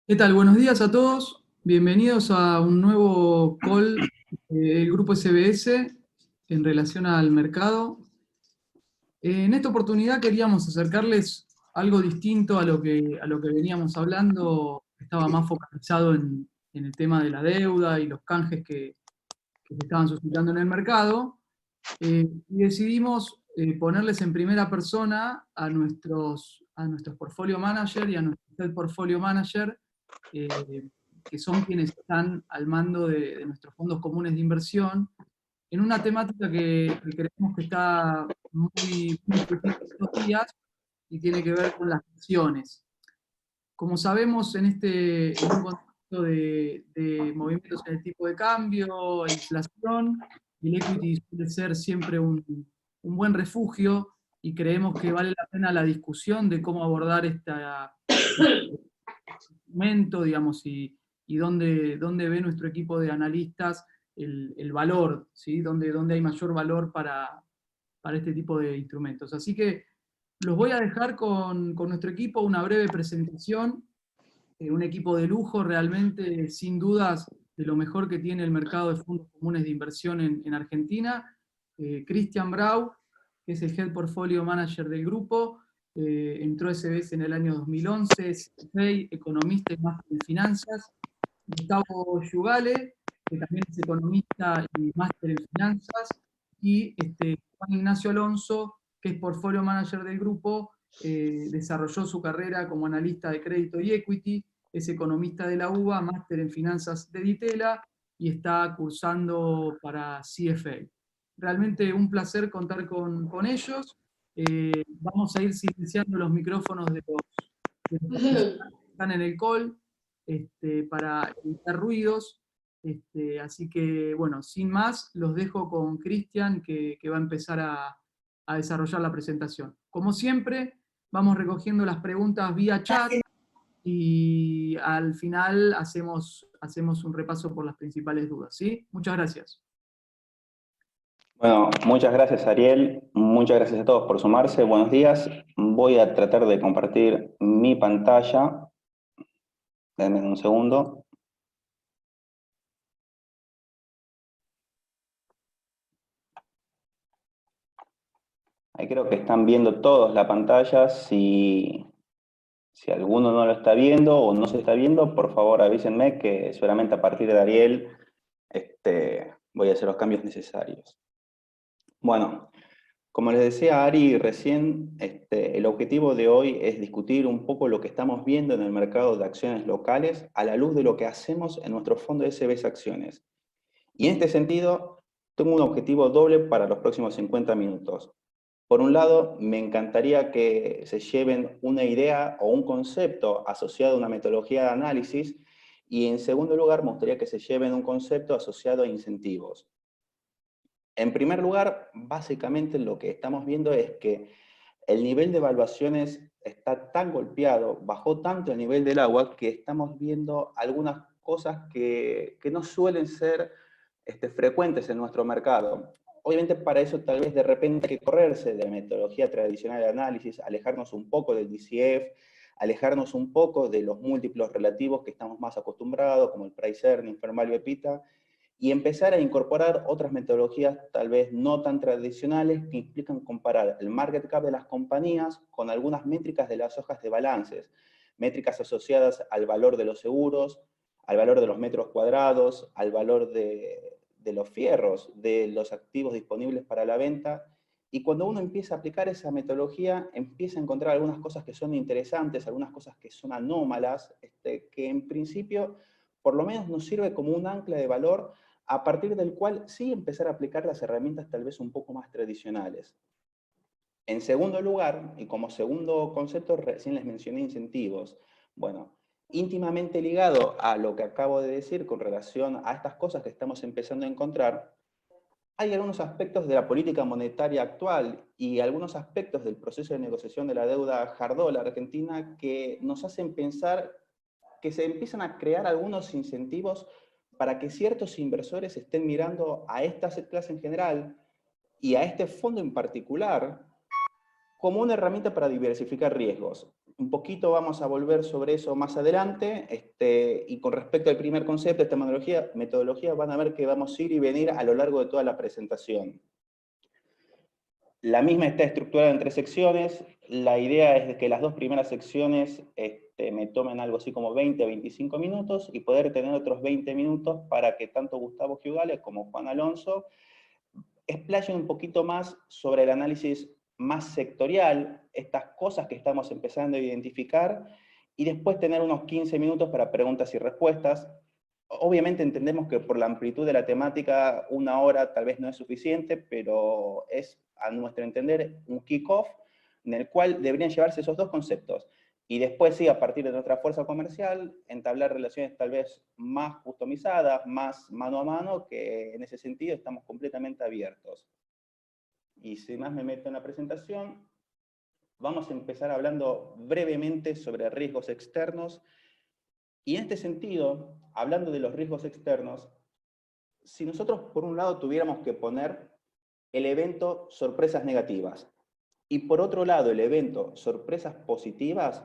¿Qué tal? Buenos días a todos. Bienvenidos a un nuevo call del Grupo SBS en relación al mercado. En esta oportunidad queríamos acercarles algo distinto a lo que veníamos hablando. Estaba más focalizado en el tema de la deuda y los canjes que se estaban suscitando en el mercado. Y decidimos ponerles en primera persona a nuestros portfolio manager y a nuestro head portfolio manager, eh, que son quienes están al mando de nuestros fondos comunes de inversión, en una temática que creemos que está muy presente estos días y tiene que ver con las acciones. Como sabemos, en un contexto de movimientos en el tipo de cambio, inflación, el equity suele ser siempre un buen refugio y creemos que vale la pena la discusión de cómo abordar este momento, digamos, y dónde ve nuestro equipo de analistas el valor, ¿sí? Dónde hay mayor valor para este tipo de instrumentos. Así que los voy a dejar con nuestro equipo, una breve presentación, un equipo de lujo realmente, sin dudas, de lo mejor que tiene el mercado de fondos comunes de inversión en Argentina. Christian Brau, que es el Head Portfolio Manager del grupo, entró a SBS en el año 2011, es CFA, economista y máster en finanzas. Gustavo Yugale, que también es economista y máster en finanzas, y Juan Ignacio Alonso, que es portfolio manager del grupo, desarrolló su carrera como analista de crédito y equity, es economista de la UBA, máster en finanzas de Ditela y está cursando para CFA. Realmente un placer contar con ellos. Vamos a ir silenciando los micrófonos de los participantes que están en el call para evitar ruidos. Así que, bueno, sin más, los dejo con Cristian, que va a empezar a desarrollar la presentación. Como siempre, vamos recogiendo las preguntas vía chat y al final hacemos un repaso por las principales dudas, ¿sí? Muchas gracias. Bueno, muchas gracias Ariel, muchas gracias a todos por sumarse, buenos días. Voy a tratar de compartir mi pantalla, denme un segundo. Ahí creo que están viendo todos la pantalla. Si alguno no lo está viendo o no se está viendo, por favor avísenme que seguramente a partir de Ariel voy a hacer los cambios necesarios. Bueno, como les decía Ari recién, el objetivo de hoy es discutir un poco lo que estamos viendo en el mercado de acciones locales a la luz de lo que hacemos en nuestro fondo SBS Acciones. Y en este sentido, tengo un objetivo doble para los próximos 50 minutos. Por un lado, me encantaría que se lleven una idea o un concepto asociado a una metodología de análisis, y en segundo lugar, me gustaría que se lleven un concepto asociado a incentivos. En primer lugar, básicamente lo que estamos viendo es que el nivel de evaluaciones está tan golpeado, bajó tanto el nivel del agua, que estamos viendo algunas cosas que no suelen ser frecuentes en nuestro mercado. Obviamente para eso tal vez de repente hay que correrse de la metodología tradicional de análisis, alejarnos un poco del DCF, alejarnos un poco de los múltiplos relativos que estamos más acostumbrados, como el price earning, fair value EBITDA, y empezar a incorporar otras metodologías tal vez no tan tradicionales que implican comparar el market cap de las compañías con algunas métricas de las hojas de balances, métricas asociadas al valor de los seguros, al valor de los metros cuadrados, al valor de los fierros, de los activos disponibles para la venta. Y cuando uno empieza a aplicar esa metodología, empieza a encontrar algunas cosas que son interesantes, algunas cosas que son anómalas, que en principio por lo menos nos sirve como un ancla de valor a partir del cual sí empezar a aplicar las herramientas tal vez un poco más tradicionales. En segundo lugar, y como segundo concepto, recién les mencioné incentivos. Bueno, íntimamente ligado a lo que acabo de decir con relación a estas cosas que estamos empezando a encontrar, hay algunos aspectos de la política monetaria actual y algunos aspectos del proceso de negociación de la deuda hard dollar argentina que nos hacen pensar que se empiezan a crear algunos incentivos para que ciertos inversores estén mirando a esta asset class en general y a este fondo en particular como una herramienta para diversificar riesgos. un poquito vamos a volver sobre eso más adelante, y con respecto al primer concepto, esta metodología, van a ver que vamos a ir y venir a lo largo de toda la presentación. La misma está estructurada en 3 secciones. La idea es de que las 2 primeras secciones me tomen algo así como 20 a 25 minutos y poder tener otros 20 minutos para que tanto Gustavo Giugales como Juan Alonso explayen un poquito más sobre el análisis más sectorial, estas cosas que estamos empezando a identificar, y después tener unos 15 minutos para preguntas y respuestas. Obviamente entendemos que por la amplitud de la temática, 1 hora tal vez no es suficiente, pero es, a nuestro entender, un kick-off en el cual deberían llevarse esos 2 conceptos. Y después sí, a partir de nuestra fuerza comercial, entablar relaciones tal vez más customizadas, más mano a mano, que en ese sentido estamos completamente abiertos. Y sin más me meto en la presentación, vamos a empezar hablando brevemente sobre riesgos externos. Y en este sentido, hablando de los riesgos externos, si nosotros por un lado tuviéramos que poner el evento sorpresas negativas, y por otro lado el evento sorpresas positivas,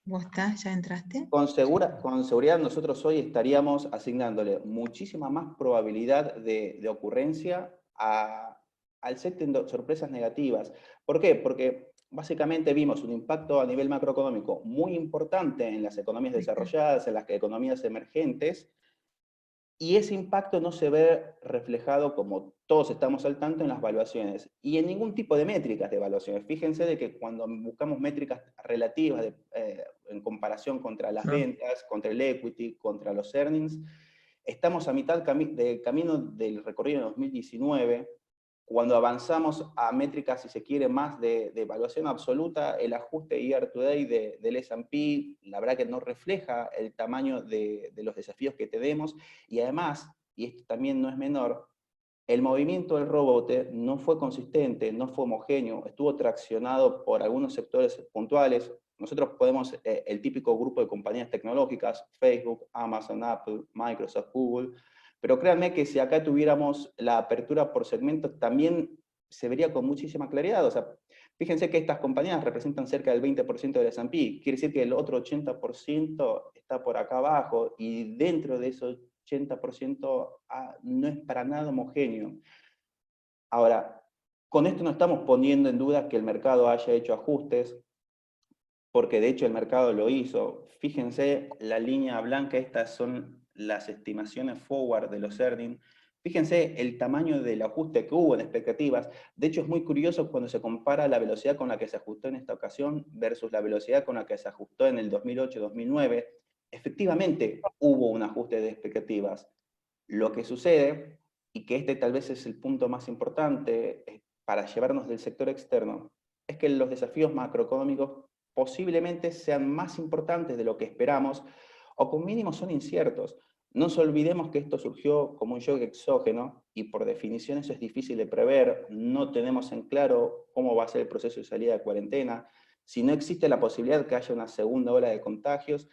¿Vos estás? ¿Ya entraste? con seguridad nosotros hoy estaríamos asignándole muchísima más probabilidad de ocurrencia al set de sorpresas negativas. ¿Por qué? Porque básicamente vimos un impacto a nivel macroeconómico muy importante en las economías desarrolladas, en las economías emergentes, y ese impacto no se ve reflejado, como todos estamos al tanto, en las valuaciones, y en ningún tipo de métricas de evaluaciones. Fíjense de que cuando buscamos métricas relativas en comparación contra las ventas, contra el equity, contra los earnings, estamos a mitad del camino del recorrido de 2019, cuando avanzamos a métricas, si se quiere, más de evaluación absoluta, el ajuste year to date del S&P, la verdad que no refleja el tamaño de los desafíos que tenemos, y además, y esto también no es menor, el movimiento del rebote no fue consistente, no fue homogéneo, estuvo traccionado por algunos sectores puntuales. Nosotros podemos, el típico grupo de compañías tecnológicas, Facebook, Amazon, Apple, Microsoft, Google, pero créanme que si acá tuviéramos la apertura por segmentos, también se vería con muchísima claridad. O sea, fíjense que estas compañías representan cerca del 20% del S&P, quiere decir que el otro 80% está por acá abajo, y dentro de esos 80% no es para nada homogéneo. Ahora, con esto no estamos poniendo en duda que el mercado haya hecho ajustes, porque de hecho el mercado lo hizo. Fíjense, la línea blanca, estas son las estimaciones forward de los earnings. Fíjense el tamaño del ajuste que hubo en expectativas. De hecho, es muy curioso cuando se compara la velocidad con la que se ajustó en esta ocasión versus la velocidad con la que se ajustó en el 2008-2009. Efectivamente, hubo un ajuste de expectativas. Lo que sucede, y que este tal vez es el punto más importante para llevarnos del sector externo, es que los desafíos macroeconómicos posiblemente sean más importantes de lo que esperamos, o con mínimo son inciertos. No nos olvidemos que esto surgió como un shock exógeno, y por definición eso es difícil de prever. No tenemos en claro cómo va a ser el proceso de salida de cuarentena, si no existe la posibilidad de que haya una segunda ola de contagios.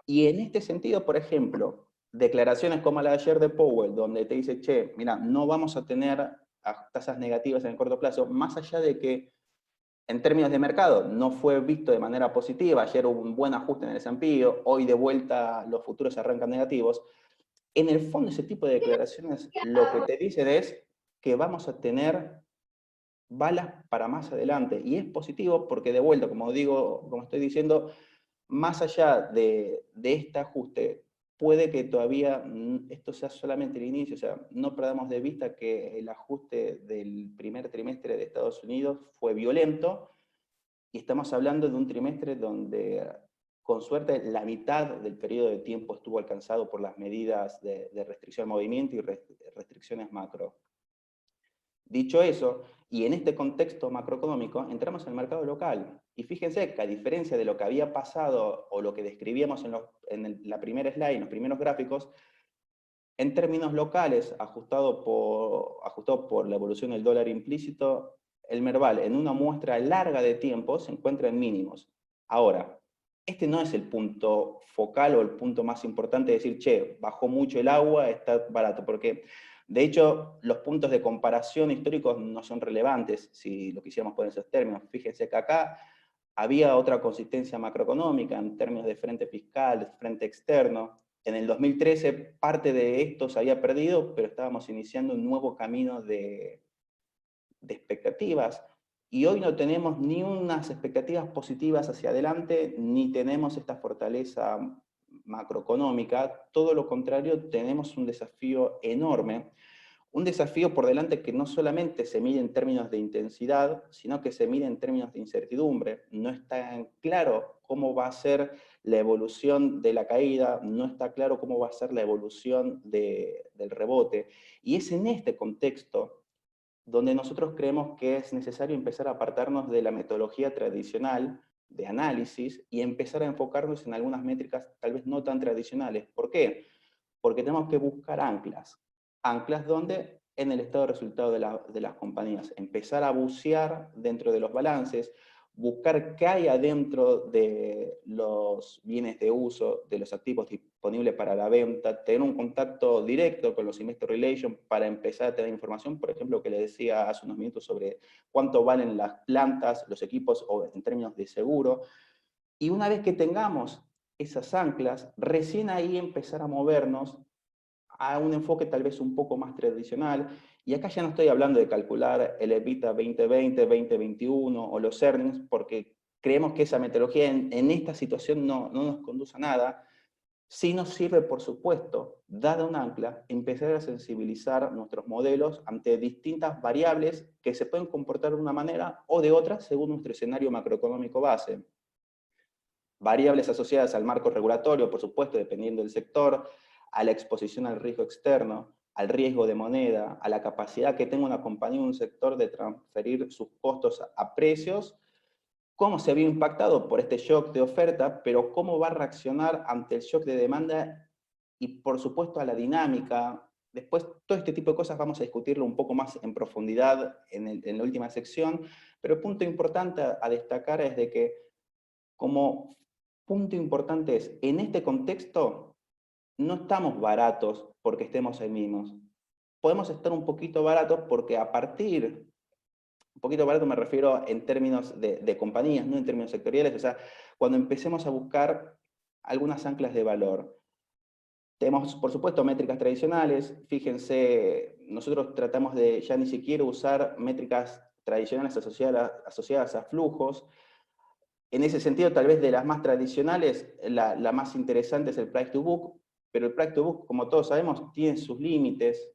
Y en este sentido, por ejemplo, declaraciones como la de ayer de Powell, donde te dice, che, mira, no vamos a tener tasas negativas en el corto plazo, más allá de que en términos de mercado no fue visto de manera positiva, ayer hubo un buen ajuste en el S&P, hoy de vuelta los futuros arrancan negativos. En el fondo ese tipo de declaraciones lo que te dicen es que vamos a tener balas para más adelante, y es positivo porque de vuelta, como digo, como estoy diciendo, más allá de este ajuste, puede que todavía esto sea solamente el inicio. O sea, no perdamos de vista que el ajuste del primer trimestre de Estados Unidos fue violento, y estamos hablando de un trimestre donde, con suerte, la mitad del periodo de tiempo estuvo alcanzado por las medidas de restricción al movimiento y restricciones macro. Dicho eso, y en este contexto macroeconómico, entramos en el mercado local. Y fíjense que, a diferencia de lo que había pasado o lo que describíamos en la primera slide, en los primeros gráficos, en términos locales, ajustado por la evolución del dólar implícito, el Merval en una muestra larga de tiempo se encuentra en mínimos. Ahora, este no es el punto focal o el punto más importante de decir, che, bajó mucho el agua, está barato, porque de hecho los puntos de comparación históricos no son relevantes si lo quisiéramos poner en esos términos. Fíjense que acá había otra consistencia macroeconómica en términos de frente fiscal, de frente externo. En el 2013 parte de esto se había perdido, pero estábamos iniciando un nuevo camino de expectativas, y hoy no tenemos ni unas expectativas positivas hacia adelante, ni tenemos esta fortaleza macroeconómica. Todo lo contrario, tenemos un desafío enorme, un desafío por delante que no solamente se mide en términos de intensidad, sino que se mide en términos de incertidumbre. No está claro cómo va a ser la evolución de la caída, no está claro cómo va a ser la evolución del rebote, y es en este contexto donde nosotros creemos que es necesario empezar a apartarnos de la metodología tradicional de análisis y empezar a enfocarnos en algunas métricas tal vez no tan tradicionales. ¿Por qué? Porque tenemos que buscar anclas. Anclas donde en el estado de resultado de las compañías. Empezar a bucear dentro de los balances, buscar qué hay adentro de los bienes de uso, de los activos disponibles para la venta, tener un contacto directo con los investor relations para empezar a tener información, por ejemplo, que les decía hace unos minutos sobre cuánto valen las plantas, los equipos o en términos de seguro. Y una vez que tengamos esas anclas, recién ahí empezar a movernos a un enfoque tal vez un poco más tradicional, y acá ya no estoy hablando de calcular el EBITDA 2020, 2021 o los earnings, porque creemos que esa metodología en esta situación no nos conduce a nada. Sí nos sirve, por supuesto, dada un ancla, empezar a sensibilizar nuestros modelos ante distintas variables que se pueden comportar de una manera o de otra según nuestro escenario macroeconómico base. Variables asociadas al marco regulatorio, por supuesto, dependiendo del sector, a la exposición al riesgo externo, al riesgo de moneda, a la capacidad que tenga una compañía o un sector de transferir sus costos a precios, cómo se vio impactado por este shock de oferta, pero cómo va a reaccionar ante el shock de demanda y, por supuesto, a la dinámica. Después, todo este tipo de cosas vamos a discutirlo un poco más en profundidad en la última sección, pero el punto importante a destacar es de que, como punto importante es, en este contexto, no estamos baratos porque estemos ahí mismos. Podemos estar un poquito baratos porque a partir, un poquito barato me refiero en términos de compañías, no en términos sectoriales, o sea, cuando empecemos a buscar algunas anclas de valor. Tenemos, por supuesto, métricas tradicionales. Fíjense, nosotros tratamos de ya ni siquiera usar métricas tradicionales asociadas a flujos. En ese sentido, tal vez de las más tradicionales, la más interesante es el price to book, pero el price to book, como todos sabemos, tiene sus límites.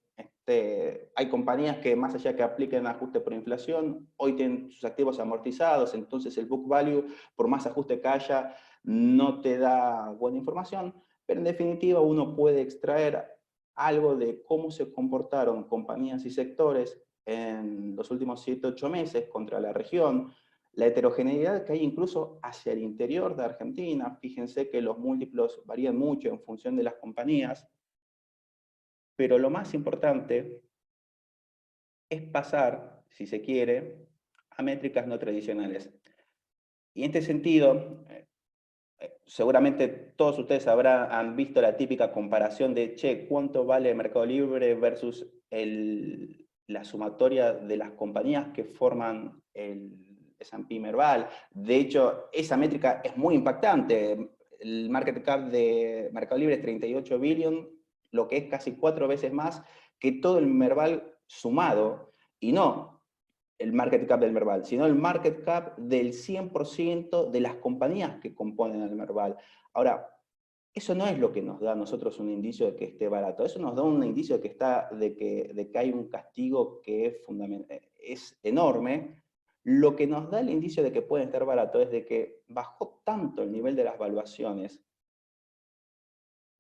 Hay compañías que, más allá que apliquen ajuste por inflación, hoy tienen sus activos amortizados, entonces el book value, por más ajuste que haya, no te da buena información, pero en definitiva uno puede extraer algo de cómo se comportaron compañías y sectores en los últimos 7-8 meses contra la región, la heterogeneidad que hay incluso hacia el interior de Argentina. Fíjense que los múltiplos varían mucho en función de las compañías, pero lo más importante es pasar, si se quiere, a métricas no tradicionales. Y en este sentido, seguramente todos ustedes han visto la típica comparación de, che, ¿cuánto vale el Mercado Libre versus la sumatoria de las compañías que forman el S&P Merval? De hecho, esa métrica es muy impactante. El market cap de Mercado Libre es 38 billion, lo que es casi 4 veces más que todo el Merval sumado. Y no el market cap del Merval, sino el market cap del 100% de las compañías que componen el Merval. Ahora, eso no es lo que nos da a nosotros un indicio de que esté barato, eso nos da un indicio de que hay un castigo que es enorme. Lo que nos da el indicio de que puede estar barato es de que bajó tanto el nivel de las valuaciones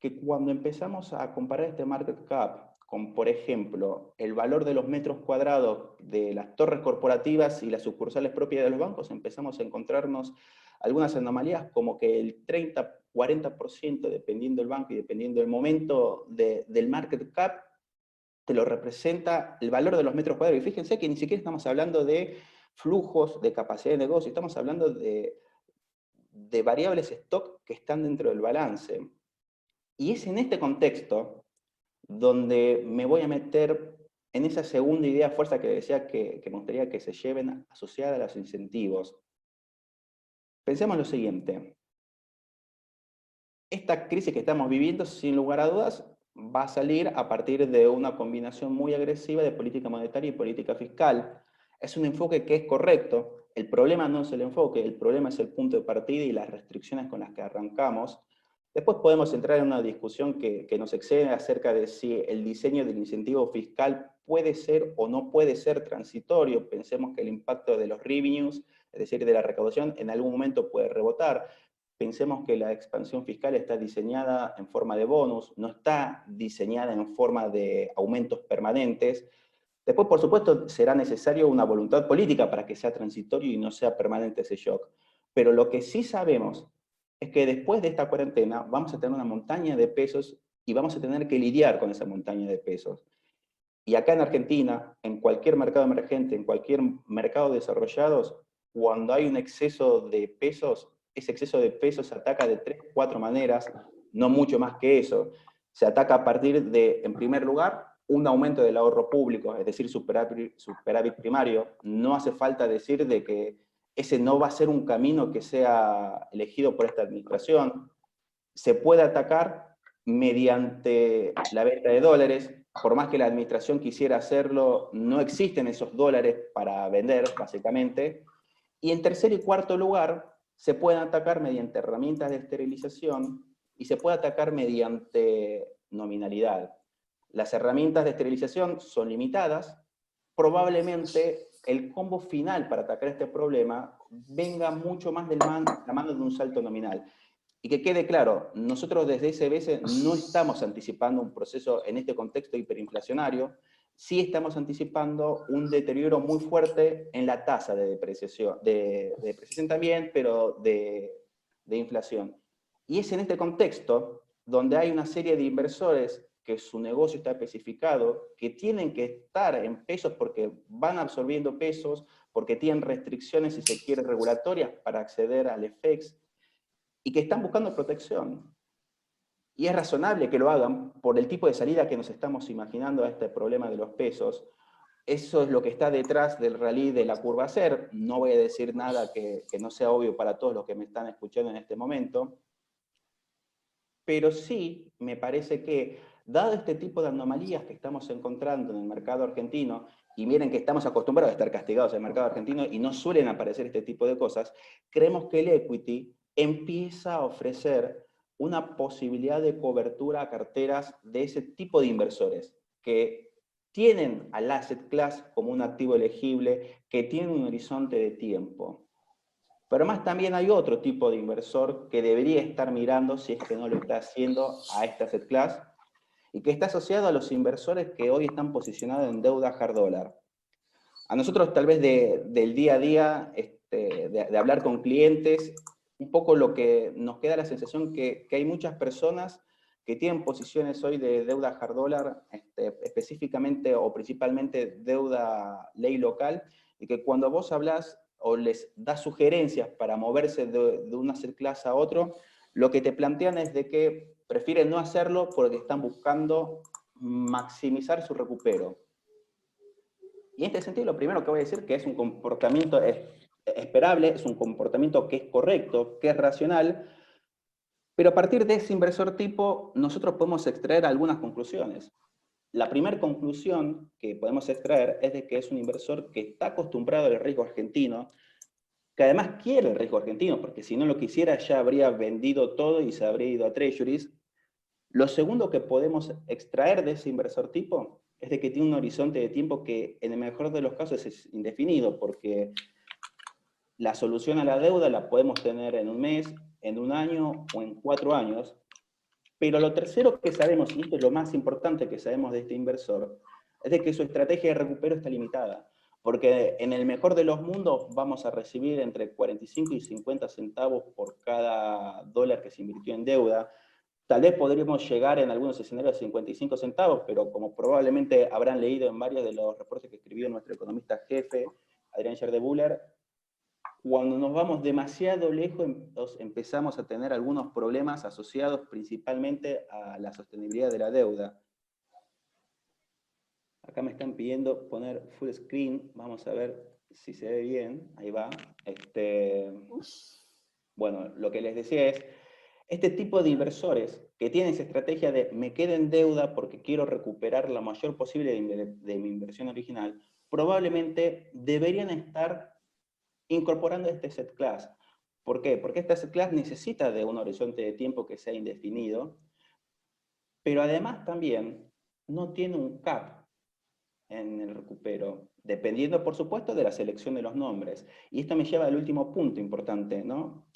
que cuando empezamos a comparar este market cap con, por ejemplo, el valor de los metros cuadrados de las torres corporativas y las sucursales propias de los bancos, empezamos a encontrarnos algunas anomalías como que el 30-40%, dependiendo del banco y dependiendo del momento del market cap, te lo representa el valor de los metros cuadrados. Y fíjense que ni siquiera estamos hablando de flujos, de capacidad de negocio, estamos hablando de variables stock que están dentro del balance. Y es en este contexto donde me voy a meter en esa segunda idea fuerza que decía que me gustaría que se lleven asociada a los incentivos. Pensemos lo siguiente. Esta crisis que estamos viviendo, sin lugar a dudas, va a salir a partir de una combinación muy agresiva de política monetaria y política fiscal. Es un enfoque que es correcto. El problema no es el enfoque, el problema es el punto de partida y las restricciones con las que arrancamos. Después podemos entrar en una discusión que nos excede acerca de si el diseño del incentivo fiscal puede ser o no puede ser transitorio. Pensemos que el impacto de los revenues, es decir, de la recaudación, en algún momento puede rebotar. Pensemos que la expansión fiscal está diseñada en forma de bonus, no está diseñada en forma de aumentos permanentes. Después, por supuesto, será necesario una voluntad política para que sea transitorio y no sea permanente ese shock. Pero lo que sí sabemos es que después de esta cuarentena vamos a tener una montaña de pesos y vamos a tener que lidiar con esa montaña de pesos. Y acá en Argentina, en cualquier mercado emergente, en cualquier mercado desarrollado, cuando hay un exceso de pesos, ese exceso de pesos se ataca de 3 o 4 maneras, no mucho más que eso. Se ataca a partir de, en primer lugar, un aumento del ahorro público, es decir, superávit primario. No hace falta decir de que ese no va a ser un camino que sea elegido por esta administración. Se puede atacar mediante la venta de dólares. Por más que la administración quisiera hacerlo, no existen esos dólares para vender, básicamente. Y en tercer y cuarto lugar, se pueden atacar mediante herramientas de esterilización y se puede atacar mediante nominalidad. Las herramientas de esterilización son limitadas. Probablemente el combo final para atacar este problema venga mucho más de la mano de un salto nominal. Y que quede claro, nosotros desde SBS no estamos anticipando un proceso en este contexto hiperinflacionario, sí estamos anticipando un deterioro muy fuerte en la tasa de depreciación, de depreciación también, pero de inflación. Y es en este contexto donde hay una serie de inversores que su negocio está especificado, que tienen que estar en pesos porque van absorbiendo pesos, porque tienen restricciones, si se quiere, regulatorias para acceder al FX, y que están buscando protección. Y es razonable que lo hagan por el tipo de salida que nos estamos imaginando a este problema de los pesos. Eso es lo que está detrás del rally de la curva SER. No voy a decir nada que no sea obvio para todos los que me están escuchando en este momento. Pero sí me parece que, dado este tipo de anomalías que estamos encontrando en el mercado argentino, y miren que estamos acostumbrados a estar castigados en el mercado argentino y no suelen aparecer este tipo de cosas, creemos que el equity empieza a ofrecer una posibilidad de cobertura a carteras de ese tipo de inversores, que tienen al asset class como un activo elegible, que tienen un horizonte de tiempo. Pero además también hay otro tipo de inversor que debería estar mirando, si es que no lo está haciendo, a esta asset class, y que está asociado a los inversores que hoy están posicionados en deuda hard dólar. A nosotros tal vez del día a día, de hablar con clientes, un poco lo que nos queda la sensación que hay muchas personas que tienen posiciones hoy de deuda hard dólar, específicamente o principalmente deuda ley local, y que cuando vos hablas o les das sugerencias para moverse de una asset class a otro, lo que te plantean es de que prefieren no hacerlo porque están buscando maximizar su recupero. Y en este sentido, lo primero que voy a decir que es un comportamiento esperable, es un comportamiento que es correcto, que es racional, pero a partir de ese inversor tipo, nosotros podemos extraer algunas conclusiones. La primera conclusión que podemos extraer es de que es un inversor que está acostumbrado al riesgo argentino, que además quiere el riesgo argentino, porque si no lo quisiera ya habría vendido todo y se habría ido a treasuries. Lo segundo que podemos extraer de ese inversor tipo es de que tiene un horizonte de tiempo que en el mejor de los casos es indefinido, porque la solución a la deuda la podemos tener en un mes, en un año o en 4 años. Pero lo tercero que sabemos, y esto es lo más importante que sabemos de este inversor, es de que su estrategia de recupero está limitada. Porque en el mejor de los mundos vamos a recibir entre 45 y 50 centavos por cada dólar que se invirtió en deuda. Tal vez podríamos llegar en algunos escenarios a 55 centavos, pero como probablemente habrán leído en varios de los reportes que escribió nuestro economista jefe, Adrián Scherdebuller, cuando nos vamos demasiado lejos empezamos a tener algunos problemas asociados principalmente a la sostenibilidad de la deuda. Acá me están pidiendo poner full screen, vamos a ver si se ve bien, ahí va. Bueno, lo que les decía es, este tipo de inversores que tienen esa estrategia de me quedo en deuda porque quiero recuperar la mayor posible de mi inversión original, probablemente deberían estar incorporando este asset class. ¿Por qué? Porque este asset class necesita de un horizonte de tiempo que sea indefinido, pero además también no tiene un cap en el recupero, dependiendo, por supuesto, de la selección de los nombres. Y esto me lleva al último punto importante, ¿no?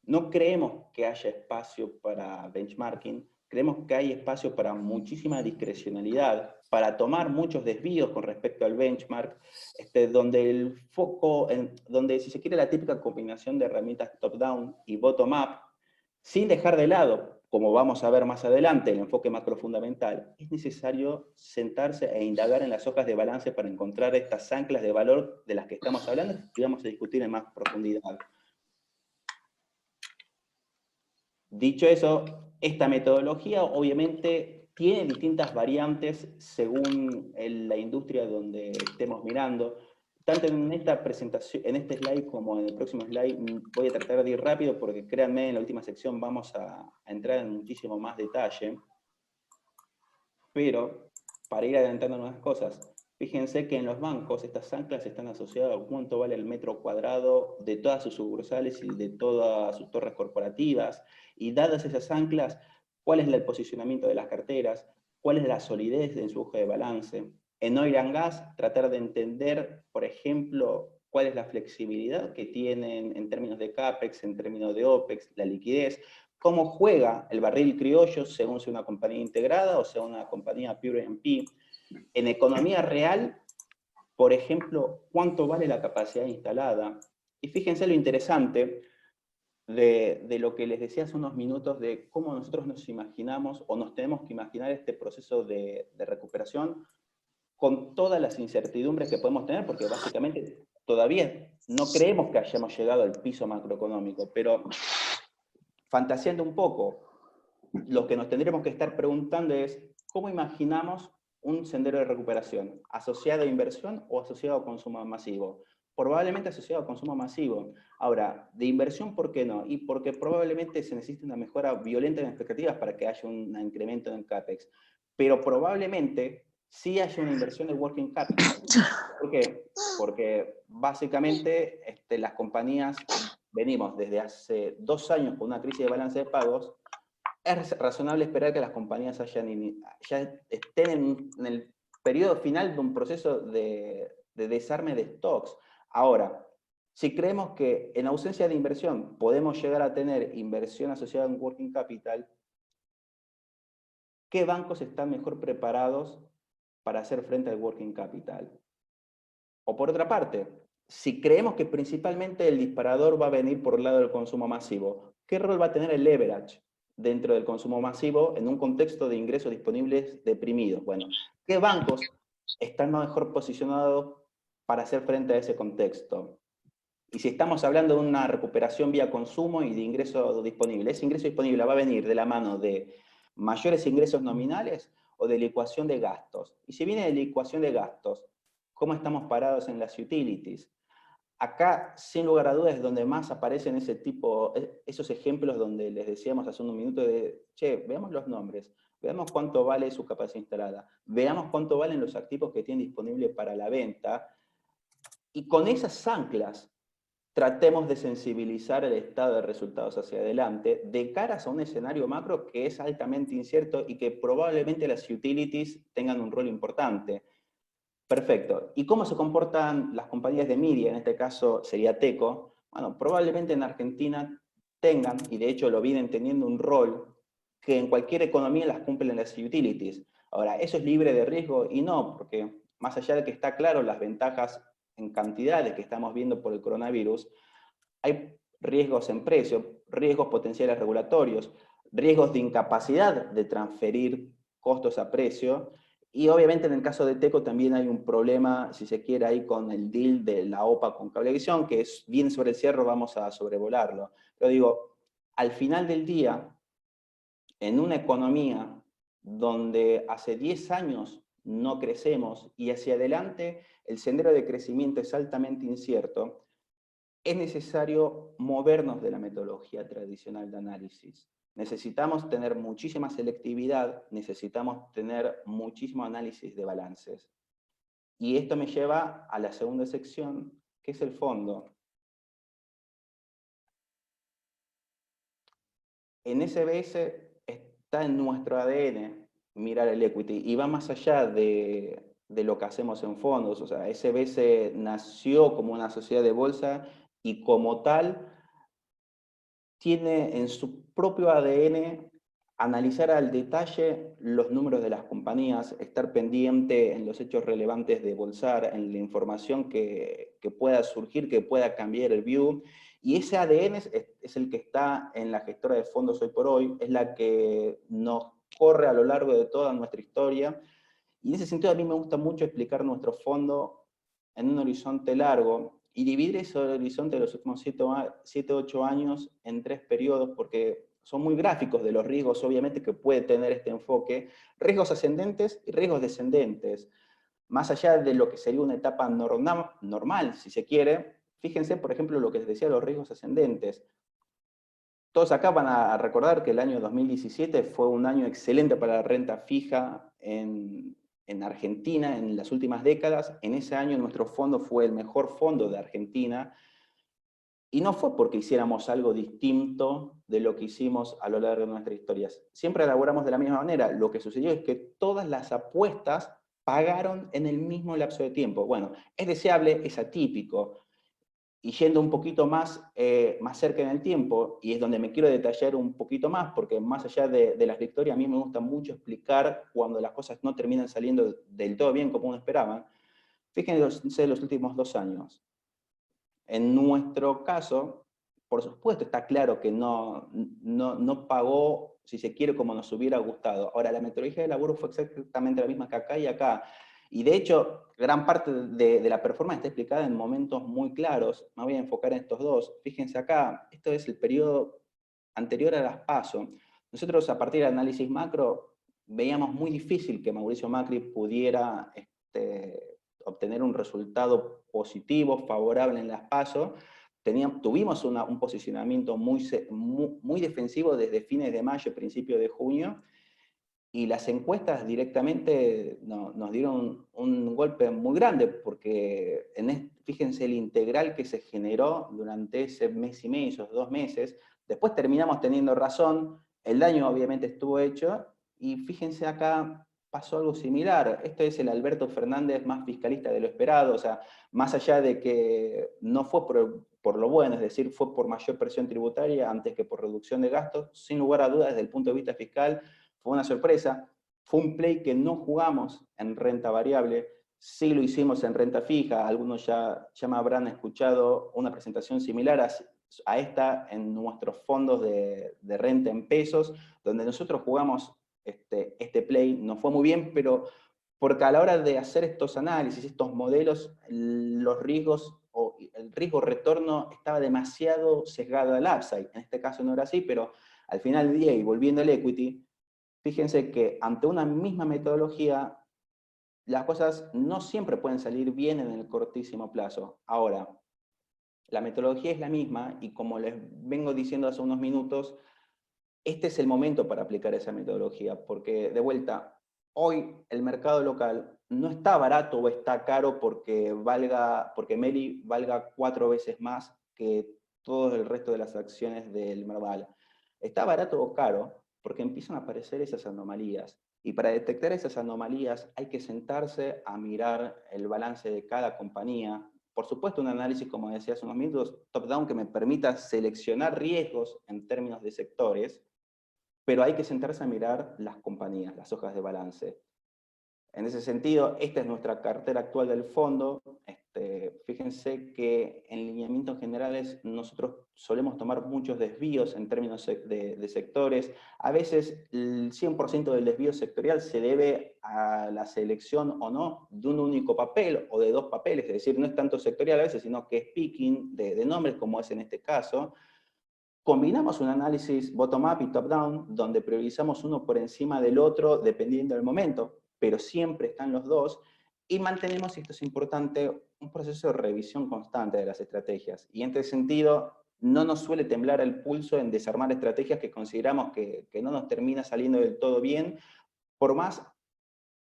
No creemos que haya espacio para benchmarking, creemos que hay espacio para muchísima discrecionalidad, para tomar muchos desvíos con respecto al benchmark, donde el foco, donde si se quiere la típica combinación de herramientas top-down y bottom-up, sin dejar de lado, como vamos a ver más adelante, el enfoque macrofundamental, es necesario sentarse e indagar en las hojas de balance para encontrar estas anclas de valor de las que estamos hablando y vamos a discutir en más profundidad. Dicho eso, esta metodología obviamente tiene distintas variantes según la industria donde estemos mirando. Tanto en esta presentación, en este slide como en el próximo slide, voy a tratar de ir rápido porque créanme, en la última sección vamos a entrar en muchísimo más detalle. Pero, para ir adelantando unas cosas, fíjense que en los bancos estas anclas están asociadas a cuánto vale el metro cuadrado de todas sus sucursales y de todas sus torres corporativas, y dadas esas anclas, cuál es el posicionamiento de las carteras, cuál es la solidez en su hoja de balance. En Oil and Gas, tratar de entender, por ejemplo, cuál es la flexibilidad que tienen en términos de CAPEX, en términos de OPEX, la liquidez, cómo juega el barril criollo según sea una compañía integrada o sea una compañía pure E&P. En economía real, por ejemplo, cuánto vale la capacidad instalada. Y fíjense lo interesante de lo que les decía hace unos minutos de cómo nosotros nos imaginamos o nos tenemos que imaginar este proceso de recuperación con todas las incertidumbres que podemos tener, porque básicamente todavía no creemos que hayamos llegado al piso macroeconómico, pero fantaseando un poco, lo que nos tendremos que estar preguntando es, ¿cómo imaginamos un sendero de recuperación? ¿Asociado a inversión o asociado a consumo masivo? Probablemente asociado a consumo masivo. Ahora, de inversión, ¿por qué no? Y porque probablemente se necesite una mejora violenta en expectativas para que haya un incremento en CAPEX. Pero probablemente sí haya una inversión de working capital. ¿Por qué? Porque básicamente las compañías venimos desde hace 2 años con una crisis de balance de pagos. Es razonable esperar que las compañías ya estén en el periodo final de un proceso de desarme de stocks. Ahora, si creemos que en ausencia de inversión podemos llegar a tener inversión asociada a un working capital, ¿qué bancos están mejor preparados para hacer frente al working capital? O por otra parte, si creemos que principalmente el disparador va a venir por el lado del consumo masivo, ¿qué rol va a tener el leverage dentro del consumo masivo en un contexto de ingresos disponibles deprimidos? Bueno, ¿qué bancos están mejor posicionados para hacer frente a ese contexto? Y si estamos hablando de una recuperación vía consumo y de ingreso disponible, ¿ese ingreso disponible va a venir de la mano de mayores ingresos nominales o de la ecuación de gastos? Y si viene de la ecuación de gastos, ¿cómo estamos parados en las utilities? Acá, sin lugar a dudas, es donde más aparecen esos ejemplos donde les decíamos hace unos minutos de, che, veamos los nombres, veamos cuánto vale su capacidad instalada, veamos cuánto valen los activos que tienen disponible para la venta, y con esas anclas tratemos de sensibilizar el estado de resultados hacia adelante de caras a un escenario macro que es altamente incierto y que probablemente las utilities tengan un rol importante. Perfecto. ¿Y cómo se comportan las compañías de media? En este caso sería Teco. Bueno, probablemente en Argentina tengan, y de hecho lo vienen teniendo, un rol que en cualquier economía las cumplen las utilities. Ahora, ¿eso es libre de riesgo? Y no, porque más allá de que está claro las ventajas en cantidades que estamos viendo por el coronavirus, hay riesgos en precio, riesgos potenciales regulatorios, riesgos de incapacidad de transferir costos a precio, y obviamente en el caso de Teco también hay un problema, si se quiere, ahí con el deal de la OPA con Cablevisión, que es bien sobre el cierre, vamos a sobrevolarlo. Pero digo, al final del día, en una economía donde hace 10 años no crecemos y hacia adelante el sendero de crecimiento es altamente incierto, es necesario movernos de la metodología tradicional de análisis. Necesitamos tener muchísima selectividad, necesitamos tener muchísimo análisis de balances. Y esto me lleva a la segunda sección, que es el fondo. En SBS está en nuestro ADN mirar el equity, y va más allá de lo que hacemos en fondos. O sea, SBS nació como una sociedad de bolsa, y como tal, tiene en su propio ADN analizar al detalle los números de las compañías, estar pendiente en los hechos relevantes de Bolsar, en la información que pueda surgir, que pueda cambiar el view. Y ese ADN es el que está en la gestora de fondos hoy por hoy, es la que nos corre a lo largo de toda nuestra historia. Y en ese sentido a mí me gusta mucho explicar nuestro fondo en un horizonte largo, y dividir ese horizonte de los últimos 7 o 8 años en 3 periodos, porque son muy gráficos de los riesgos, obviamente, que puede tener este enfoque: riesgos ascendentes y riesgos descendentes. Más allá de lo que sería una etapa normal, si se quiere, fíjense, por ejemplo, lo que les decía, los riesgos ascendentes. Todos acá van a recordar que el año 2017 fue un año excelente para la renta fija en Argentina en las últimas décadas. En ese año nuestro fondo fue el mejor fondo de Argentina, y no fue porque hiciéramos algo distinto de lo que hicimos a lo largo de nuestras historias. Siempre elaboramos de la misma manera. Lo que sucedió es que todas las apuestas pagaron en el mismo lapso de tiempo. Bueno, es deseable, es atípico. Y yendo un poquito más cerca en el tiempo, y es donde me quiero detallar un poquito más, porque más allá de las victorias, a mí me gusta mucho explicar cuando las cosas no terminan saliendo del todo bien como uno esperaba. Fíjense los últimos 2 años. En nuestro caso, por supuesto, está claro que no pagó, si se quiere, como nos hubiera gustado. Ahora, la metodología de laburo fue exactamente la misma que acá y acá. Y de hecho, gran parte de la performance está explicada en momentos muy claros. Me voy a enfocar en estos dos. Fíjense acá, esto es el periodo anterior a las PASO. Nosotros, a partir del análisis macro, veíamos muy difícil que Mauricio Macri pudiera obtener un resultado positivo, favorable en las PASO. Tuvimos un posicionamiento muy defensivo desde fines de mayo, principios de junio, y las encuestas directamente nos dieron un golpe muy grande, porque fíjense el integral que se generó durante ese mes y medio, esos 2 meses. Después terminamos teniendo razón, el daño obviamente estuvo hecho, y fíjense acá pasó algo similar. Este es el Alberto Fernández más fiscalista de lo esperado. O sea, más allá de que no fue por lo bueno, es decir, fue por mayor presión tributaria antes que por reducción de gastos, sin lugar a dudas, desde el punto de vista fiscal, fue una sorpresa. Fue un play que no jugamos en renta variable, sí lo hicimos en renta fija. Algunos ya me habrán escuchado una presentación similar a esta en nuestros fondos de renta en pesos, donde nosotros jugamos este play. No fue muy bien, pero porque a la hora de hacer estos análisis, estos modelos, los riesgos o el riesgo-retorno estaba demasiado sesgado al upside. En este caso no era así, pero al final del día, y volviendo al equity, fíjense que ante una misma metodología, las cosas no siempre pueden salir bien en el cortísimo plazo. Ahora, la metodología es la misma, y como les vengo diciendo hace unos minutos, este es el momento para aplicar esa metodología, porque de vuelta, hoy el mercado local no está barato o está caro porque Meli valga 4 veces más que todo el resto de las acciones del Merval. Está barato o caro porque empiezan a aparecer esas anomalías. Y para detectar esas anomalías hay que sentarse a mirar el balance de cada compañía. Por supuesto, un análisis, como decía hace unos minutos, top-down, que me permita seleccionar riesgos en términos de sectores, pero hay que sentarse a mirar las compañías, las hojas de balance. En ese sentido, esta es nuestra cartera actual del fondo. Fíjense que en lineamientos generales nosotros solemos tomar muchos desvíos en términos de sectores. A veces el 100% del desvío sectorial se debe a la selección o no de un único papel o de 2 papeles, es decir, no es tanto sectorial a veces, sino que es picking de nombres, como es en este caso. Combinamos un análisis bottom-up y top-down, donde priorizamos uno por encima del otro dependiendo del momento, pero siempre están los dos, y mantenemos, y esto es importante, un proceso de revisión constante de las estrategias. Y en este sentido, no nos suele temblar el pulso en desarmar estrategias que consideramos que no nos termina saliendo del todo bien, por más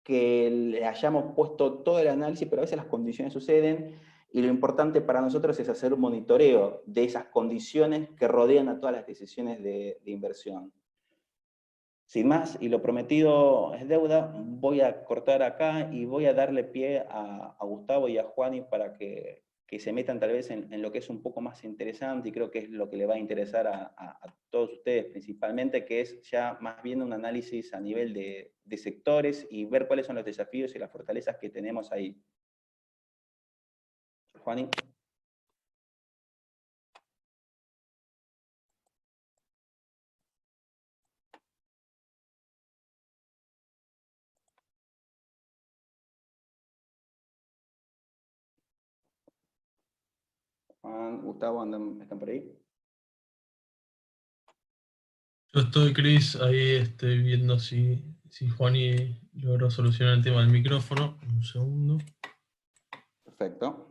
que le hayamos puesto todo el análisis, pero a veces las condiciones suceden, y lo importante para nosotros es hacer un monitoreo de esas condiciones que rodean a todas las decisiones de inversión. Sin más, y lo prometido es deuda, voy a cortar acá y voy a darle pie a Gustavo y a Juani para que se metan tal vez en lo que es un poco más interesante, y creo que es lo que le va a interesar a todos ustedes principalmente, que es ya más bien un análisis a nivel de sectores y ver cuáles son los desafíos y las fortalezas que tenemos ahí. Juani. Juan, Gustavo, ¿están por ahí? Yo estoy, Cris, ahí viendo si Juani logró solucionar el tema del micrófono. Un segundo. Perfecto.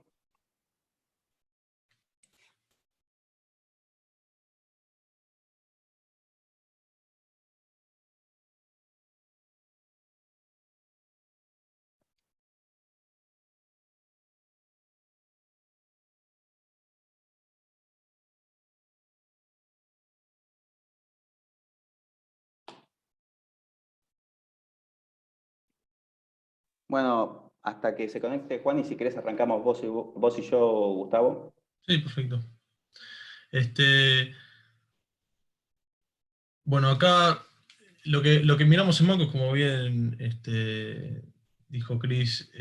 Bueno, hasta que se conecte Juan, y si querés arrancamos vos y yo, Gustavo. Sí, perfecto. Bueno, acá lo que miramos en bancos, como bien dijo Cris,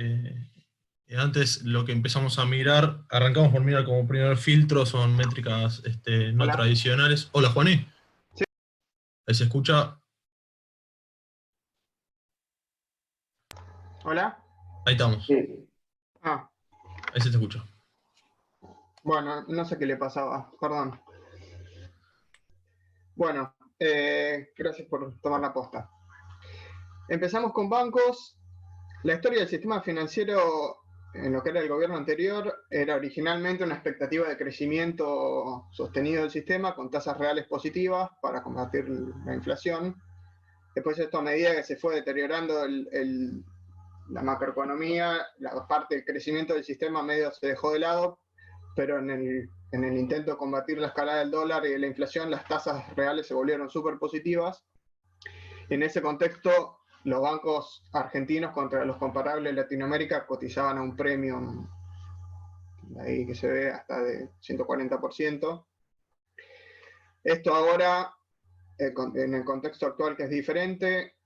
antes lo que empezamos a mirar, arrancamos por mirar como primer filtro, son métricas no Hola. tradicionales. Hola, Juaní. Sí. Ahí se escucha. Hola. Ahí estamos. Sí. Ah, Ahí se te escucha. bueno, no sé qué le pasaba, perdón. Bueno, gracias por tomar la posta. Empezamos con bancos. La historia del sistema financiero en lo que era el gobierno anterior era originalmente una expectativa de crecimiento sostenido del sistema con tasas reales positivas para combatir la inflación. Después esto, a medida que se fue deteriorando la macroeconomía, la parte del crecimiento del sistema medio se dejó de lado, pero en el intento de combatir la escalada del dólar y de la inflación, las tasas reales se volvieron súper positivas. En ese contexto, los bancos argentinos contra los comparables de Latinoamérica cotizaban a un premium, ahí que se ve hasta de 140%. Esto ahora, en el contexto actual, que es diferente,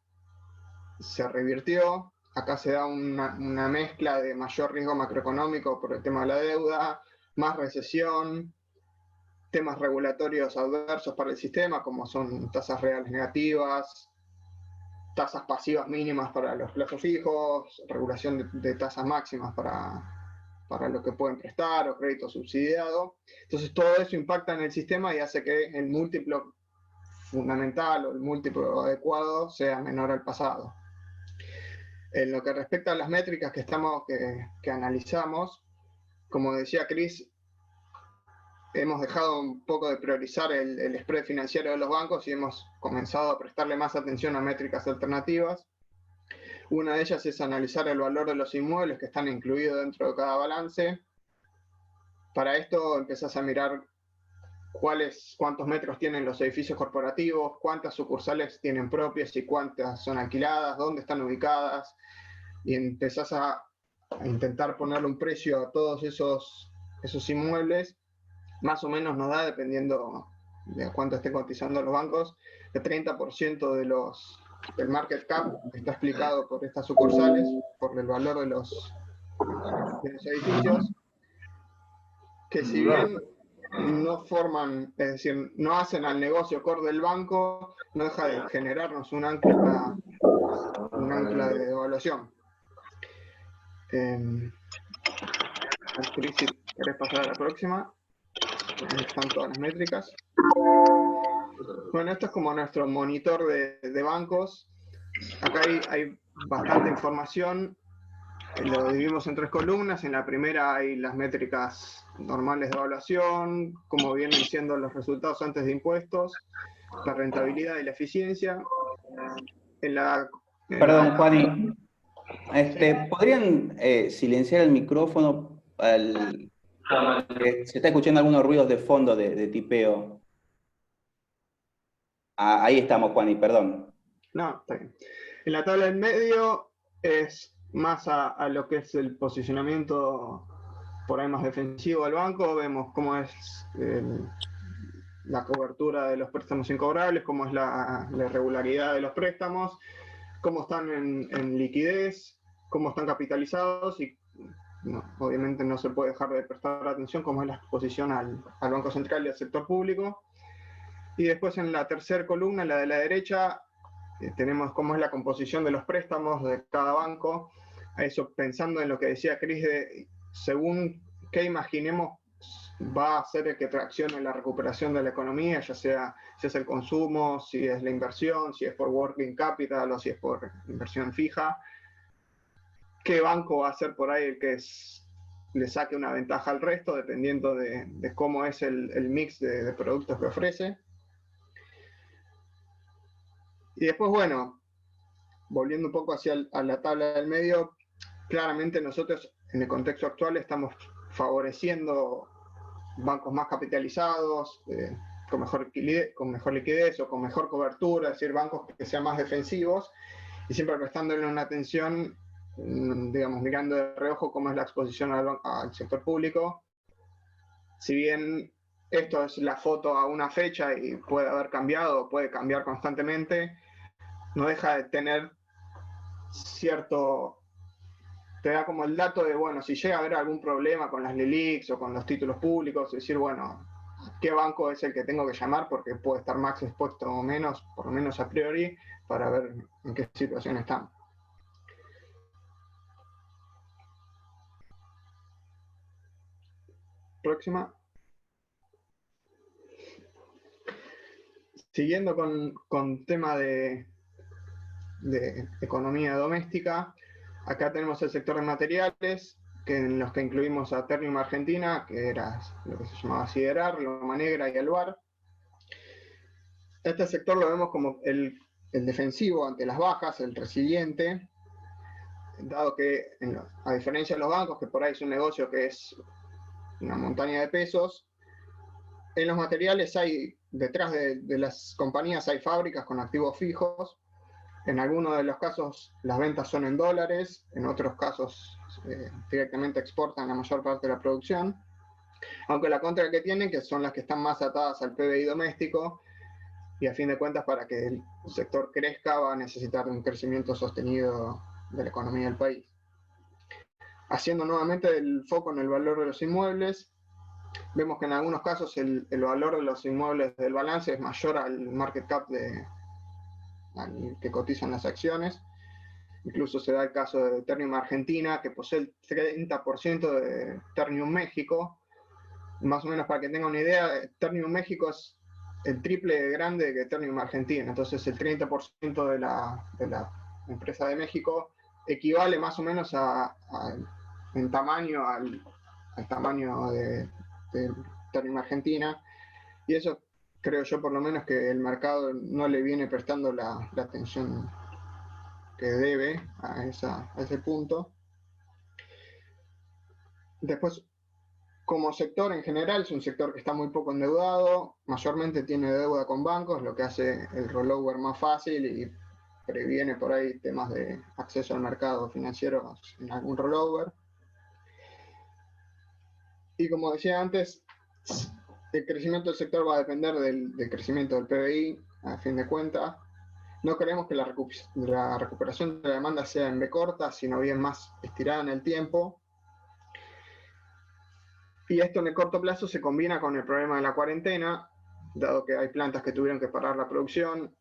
se revirtió. Acá se da una mezcla de mayor riesgo macroeconómico por el tema de la deuda, más recesión, temas regulatorios adversos para el sistema, como son tasas reales negativas, tasas pasivas mínimas para los plazos fijos, regulación de tasas máximas para lo que pueden prestar o crédito subsidiado. Entonces todo eso impacta en el sistema y hace que el múltiplo fundamental o el múltiplo adecuado sea menor al pasado. En lo que respecta a las métricas que analizamos, como decía Cris, hemos dejado un poco de priorizar el spread financiero de los bancos y hemos comenzado a prestarle más atención a métricas alternativas. Una de ellas es analizar el valor de los inmuebles que están incluidos dentro de cada balance. Para esto empezás a mirar cuántos metros tienen los edificios corporativos, cuántas sucursales tienen propias y cuántas son alquiladas, dónde están ubicadas, y empezás a intentar ponerle un precio a todos esos inmuebles. Más o menos nos da, dependiendo de cuánto estén cotizando los bancos, el 30% del market cap está explicado por estas sucursales, por el valor de los edificios, que si bien no forman, es decir, no hacen al negocio core del banco, no deja de generarnos un ancla de evaluación. Cris, si querés pasar a la próxima. Ahí están todas las métricas. Bueno, esto es como nuestro monitor de bancos. Acá hay bastante información. Lo dividimos en 3 columnas. En la primera hay las métricas normales de evaluación, cómo vienen siendo los resultados antes de impuestos, la rentabilidad y la eficiencia. Perdón, Juani. ¿Podrían silenciar el micrófono? Se está escuchando algunos ruidos de fondo de tipeo. Ahí estamos, Juani, perdón. No, está bien. En la tabla del medio es más a lo que es el posicionamiento por ahí más defensivo del banco. Vemos cómo es la cobertura de los préstamos incobrables, cómo es la regularidad de los préstamos, cómo están en liquidez, cómo están capitalizados y obviamente no se puede dejar de prestar atención cómo es la exposición al Banco Central y al sector público. Y después en la tercera columna, la de la derecha, tenemos cómo es la composición de los préstamos de cada banco. A eso pensando en lo que decía Cris, según qué imaginemos va a ser el que traccione la recuperación de la economía, ya sea si es el consumo, si es la inversión, si es por working capital o si es por inversión fija. ¿Qué banco va a ser por ahí el que le saque una ventaja al resto, dependiendo de cómo es el mix de productos que ofrece? Y después, bueno, volviendo un poco a la tabla del medio, claramente nosotros en el contexto actual estamos favoreciendo bancos más capitalizados, con mejor liquidez o con mejor cobertura, es decir, bancos que sean más defensivos y siempre prestándole una atención, digamos, mirando de reojo cómo es la exposición al sector público. Si bien esto es la foto a una fecha y puede haber cambiado, puede cambiar constantemente, no deja de tener cierto, te da como el dato de, bueno, si llega a haber algún problema con las LELIQs o con los títulos públicos, decir, bueno, ¿qué banco es el que tengo que llamar? Porque puede estar más expuesto o menos, por lo menos a priori, para ver en qué situación están. Próxima. Siguiendo con tema de economía doméstica, acá tenemos el sector de materiales, en los que incluimos a Ternium Argentina, que era lo que se llamaba Siderar, Loma Negra y Alvar. Este sector lo vemos como el defensivo ante las bajas, el resiliente, dado que, a diferencia de los bancos, que por ahí es un negocio que es una montaña de pesos, en los materiales hay, detrás de las compañías hay fábricas con activos fijos. En algunos de los casos las ventas son en dólares, en otros casos directamente exportan la mayor parte de la producción. Aunque la contra que tienen, que son las que están más atadas al PBI doméstico, y a fin de cuentas para que el sector crezca va a necesitar un crecimiento sostenido de la economía del país. Haciendo nuevamente el foco en el valor de los inmuebles, vemos que en algunos casos el valor de los inmuebles del balance es mayor al market cap al que cotizan las acciones. Incluso se da el caso de Ternium Argentina, que posee el 30% de Ternium México. Más o menos para que tengan una idea, Ternium México es el triple de grande que Ternium Argentina. Entonces el 30% de la empresa de México equivale más o menos en tamaño al tamaño de Ternium Argentina. Y eso creo yo por lo menos que el mercado no le viene prestando la atención que debe a ese punto. Después, como sector en general, es un sector que está muy poco endeudado, mayormente tiene deuda con bancos, lo que hace el rollover más fácil y previene por ahí temas de acceso al mercado financiero en algún rollover. Y como decía antes, el crecimiento del sector va a depender del crecimiento del PBI, a fin de cuentas. No creemos que la recuperación de la demanda sea en B corta, sino bien más estirada en el tiempo. Y esto en el corto plazo se combina con el problema de la cuarentena, dado que hay plantas que tuvieron que parar la producción.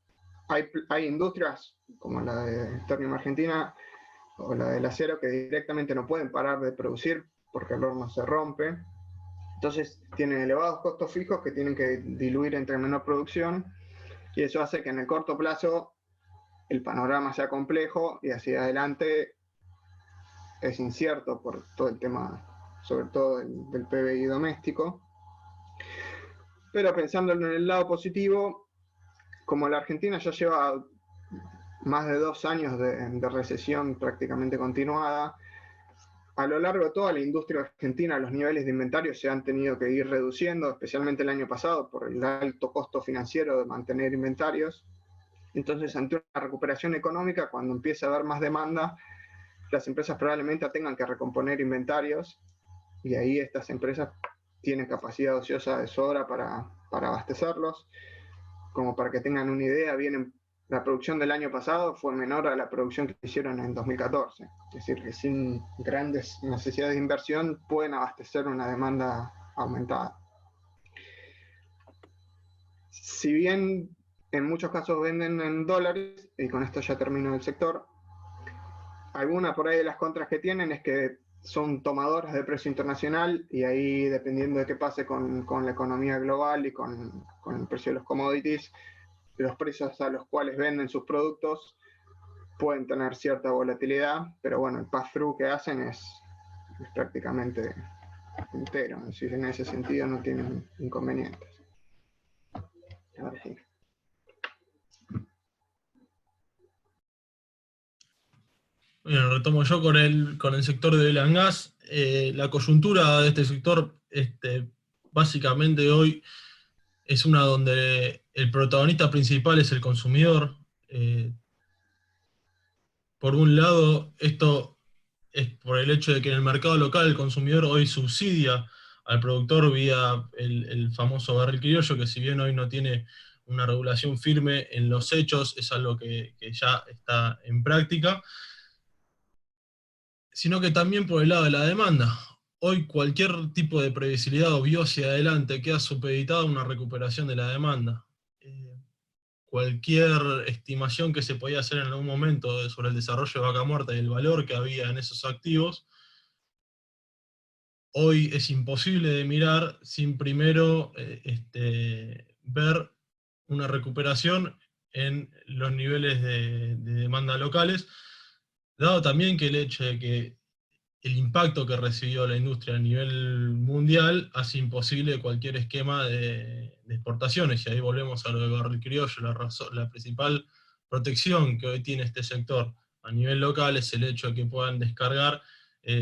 Hay industrias, como la de Ternium Argentina o la del acero, que directamente no pueden parar de producir porque el horno se rompe. Entonces tienen elevados costos fijos que tienen que diluir entre menor producción, y eso hace que en el corto plazo el panorama sea complejo y hacia adelante es incierto por todo el tema, sobre todo del PBI doméstico. Pero pensando en el lado positivo, como la Argentina ya lleva más de 2 años de recesión prácticamente continuada, a lo largo de toda la industria argentina los niveles de inventario se han tenido que ir reduciendo, especialmente el año pasado por el alto costo financiero de mantener inventarios. Entonces, ante una recuperación económica, cuando empieza a haber más demanda, las empresas probablemente tengan que recomponer inventarios, y ahí estas empresas tienen capacidad ociosa de sobra para abastecerlos. Como para que tengan una idea, la producción del año pasado fue menor a la producción que hicieron en 2014. Es decir, que sin grandes necesidades de inversión pueden abastecer una demanda aumentada. Si bien en muchos casos venden en dólares, y con esto ya termino el sector, alguna por ahí de las contras que tienen es que son tomadoras de precio internacional, y ahí, dependiendo de qué pase con la economía global y con el precio de los commodities, los precios a los cuales venden sus productos pueden tener cierta volatilidad, pero bueno, el pass-through que hacen es prácticamente entero, es decir, en ese sentido no tienen inconvenientes. Ahora sí. Bueno, retomo yo con el sector de oil and gas. La coyuntura de este sector, básicamente hoy, es una donde el protagonista principal es el consumidor. Por un lado, esto es por el hecho de que en el mercado local el consumidor hoy subsidia al productor vía el famoso barril criollo, que si bien hoy no tiene una regulación firme en los hechos, es algo que ya está en práctica, sino que también por el lado de la demanda. Hoy cualquier tipo de previsibilidad o vio hacia adelante queda supeditada a una recuperación de la demanda. Cualquier estimación que se podía hacer en algún momento sobre el desarrollo de Vaca Muerta y el valor que había en esos activos, hoy es imposible de mirar sin primero ver una recuperación en los niveles de demanda locales, dado también que el hecho de que el impacto que recibió la industria a nivel mundial hace imposible cualquier esquema de exportaciones, y ahí volvemos a lo del barril criollo. La principal protección que hoy tiene este sector a nivel local es el hecho de que puedan descargar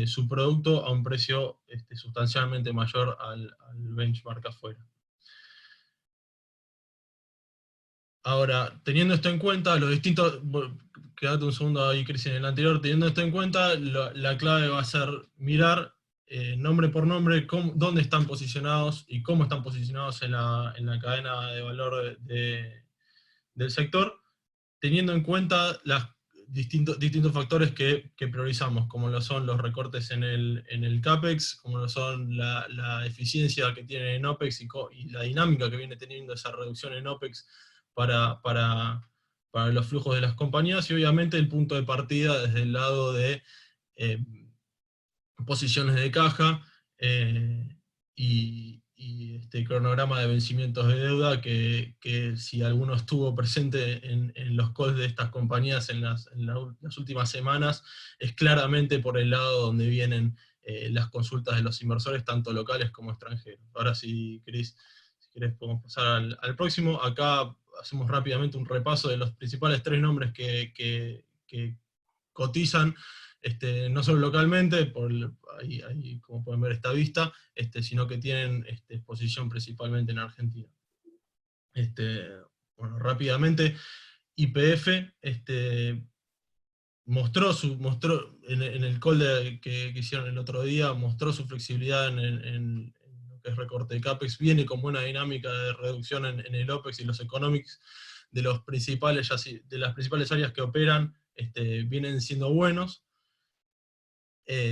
su producto a un precio sustancialmente mayor al benchmark afuera. Ahora, teniendo esto en cuenta, los distintos, quédate un segundo ahí, Cris, en el anterior, teniendo esto en cuenta, la clave va a ser mirar nombre por nombre dónde están posicionados y cómo están posicionados en la cadena de valor del sector, teniendo en cuenta los distintos factores que priorizamos, como lo son los recortes en el CAPEX, como lo son la eficiencia que tienen en OPEX y la dinámica que viene teniendo esa reducción en OPEX para los flujos de las compañías, y obviamente el punto de partida desde el lado de posiciones de caja y este cronograma de vencimientos de deuda, que si alguno estuvo presente en los calls de estas compañías en las últimas semanas, es claramente por el lado donde vienen las consultas de los inversores, tanto locales como extranjeros. Ahora sí, Cris, si querés podemos pasar al próximo. Acá hacemos rápidamente un repaso de los principales 3 nombres que cotizan, no solo localmente, ahí como pueden ver esta vista, sino que tienen exposición principalmente en Argentina. Bueno, rápidamente, YPF mostró en el call que hicieron el otro día, mostró su flexibilidad en lo que es recorte de CAPEX, viene con buena dinámica de reducción en el OPEX, y los economics de las principales áreas que operan vienen siendo buenos.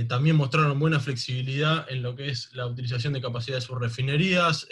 También mostraron buena flexibilidad en lo que es la utilización de capacidad de sus refinerías,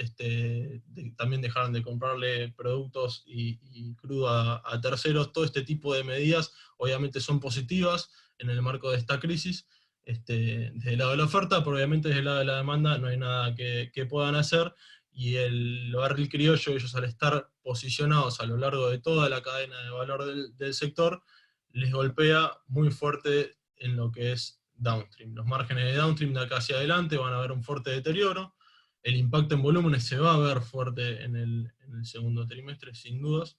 también dejaron de comprarle productos y crudo a terceros. Todo este tipo de medidas obviamente son positivas en el marco de esta crisis, desde el lado de la oferta, pero obviamente desde el lado de la demanda no hay nada que puedan hacer, y el barril criollo, ellos al estar posicionados a lo largo de toda la cadena de valor del sector, les golpea muy fuerte en lo que es downstream. Los márgenes de downstream de acá hacia adelante van a ver un fuerte deterioro. El impacto en volúmenes se va a ver fuerte en el segundo trimestre, sin dudas.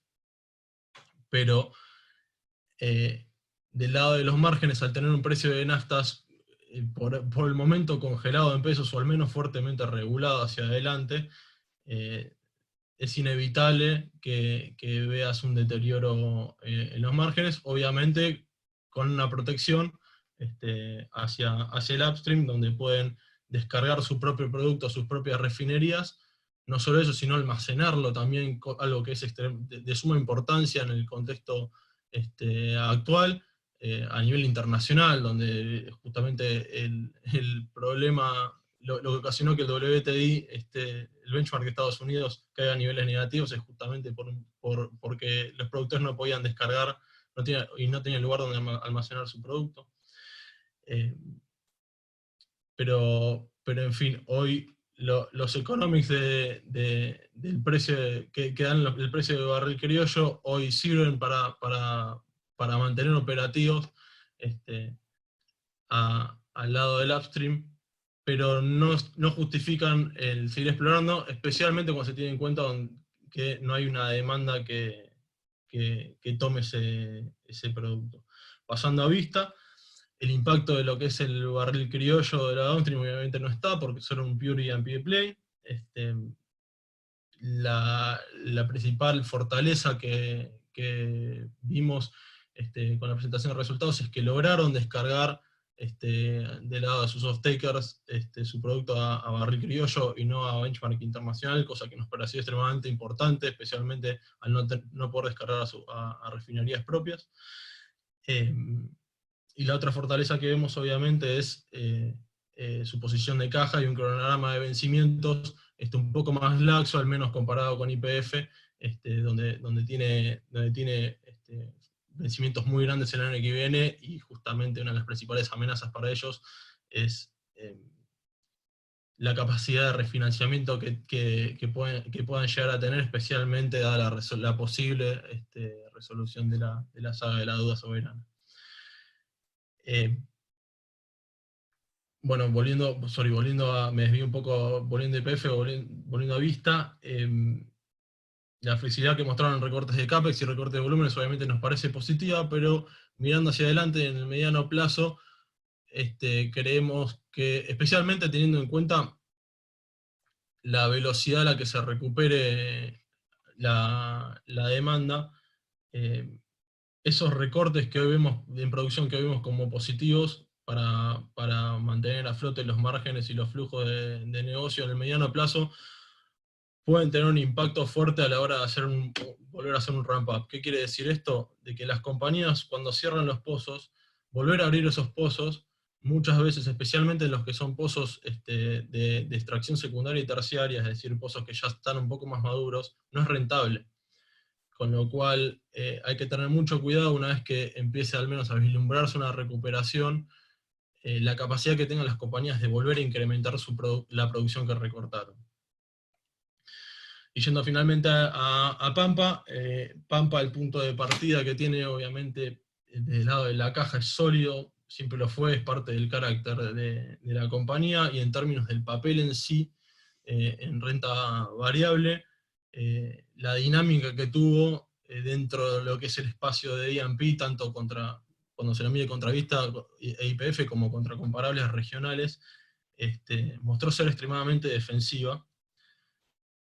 Pero del lado de los márgenes, al tener un precio de naftas por el momento congelado en pesos, o al menos fuertemente regulado hacia adelante, es inevitable que veas un deterioro en los márgenes, obviamente con una protección hacia el upstream, donde pueden descargar su propio producto a sus propias refinerías. No solo eso, sino almacenarlo también, algo que es de suma importancia en el contexto actual, a nivel internacional, donde justamente el problema, lo que ocasionó que el WTI, el benchmark de Estados Unidos, caiga a niveles negativos, es justamente porque los productores no podían descargar y no tenían lugar donde almacenar su producto. Pero en fin, hoy los economics del precio que dan el precio de barril criollo hoy sirven para mantener operativos al lado del upstream, pero no justifican el seguir explorando, especialmente cuando se tiene en cuenta que no hay una demanda que tome ese producto. Pasando a vista, el impacto de lo que es el barril criollo de la downstream obviamente no está, porque son un pure E&P play. La principal fortaleza que vimos con la presentación de resultados es que lograron descargar del lado de sus off-takers su producto a barril criollo y no a benchmark internacional, cosa que nos pareció extremadamente importante, especialmente al no poder descargar a refinerías propias. Y la otra fortaleza que vemos obviamente es su posición de caja y un cronograma de vencimientos un poco más laxo, al menos comparado con YPF, donde tiene vencimientos muy grandes el año que viene, y justamente una de las principales amenazas para ellos es la capacidad de refinanciamiento que puedan llegar a tener, especialmente dada la posible resolución de la saga de la deuda soberana. Bueno, me desvío un poco, volviendo a YPF, volviendo a Vista, la flexibilidad que mostraron en recortes de CAPEX y recortes de volúmenes obviamente nos parece positiva, pero mirando hacia adelante en el mediano plazo, creemos que, especialmente teniendo en cuenta la velocidad a la que se recupere la demanda, esos recortes que hoy vemos en producción, que hoy vemos como positivos para mantener a flote los márgenes y los flujos de negocio en el mediano plazo, pueden tener un impacto fuerte a la hora de volver a hacer un ramp-up. ¿Qué quiere decir esto? De que las compañías, cuando cierran los pozos, volver a abrir esos pozos, muchas veces, especialmente en los que son pozos de extracción secundaria y terciaria, es decir, pozos que ya están un poco más maduros, no es rentable. Con lo cual hay que tener mucho cuidado una vez que empiece al menos a vislumbrarse una recuperación, la capacidad que tengan las compañías de volver a incrementar la producción que recortaron. Y yendo finalmente a Pampa, Pampa, el punto de partida que tiene obviamente del lado de la caja es sólido, siempre lo fue, es parte del carácter de la compañía, y en términos del papel en sí, en renta variable, la dinámica que tuvo dentro de lo que es el espacio de E&P, tanto cuando se lo mide contra Vista e YPF como contra comparables regionales, mostró ser extremadamente defensiva.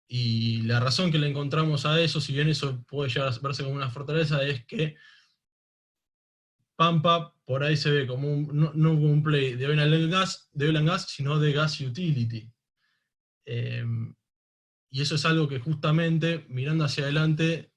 Y la razón que le encontramos a eso, si bien eso puede llegar a verse como una fortaleza, es que Pampa por ahí se ve como no como un play de oil and gas, sino de gas utility. Y eso es algo que justamente, mirando hacia adelante,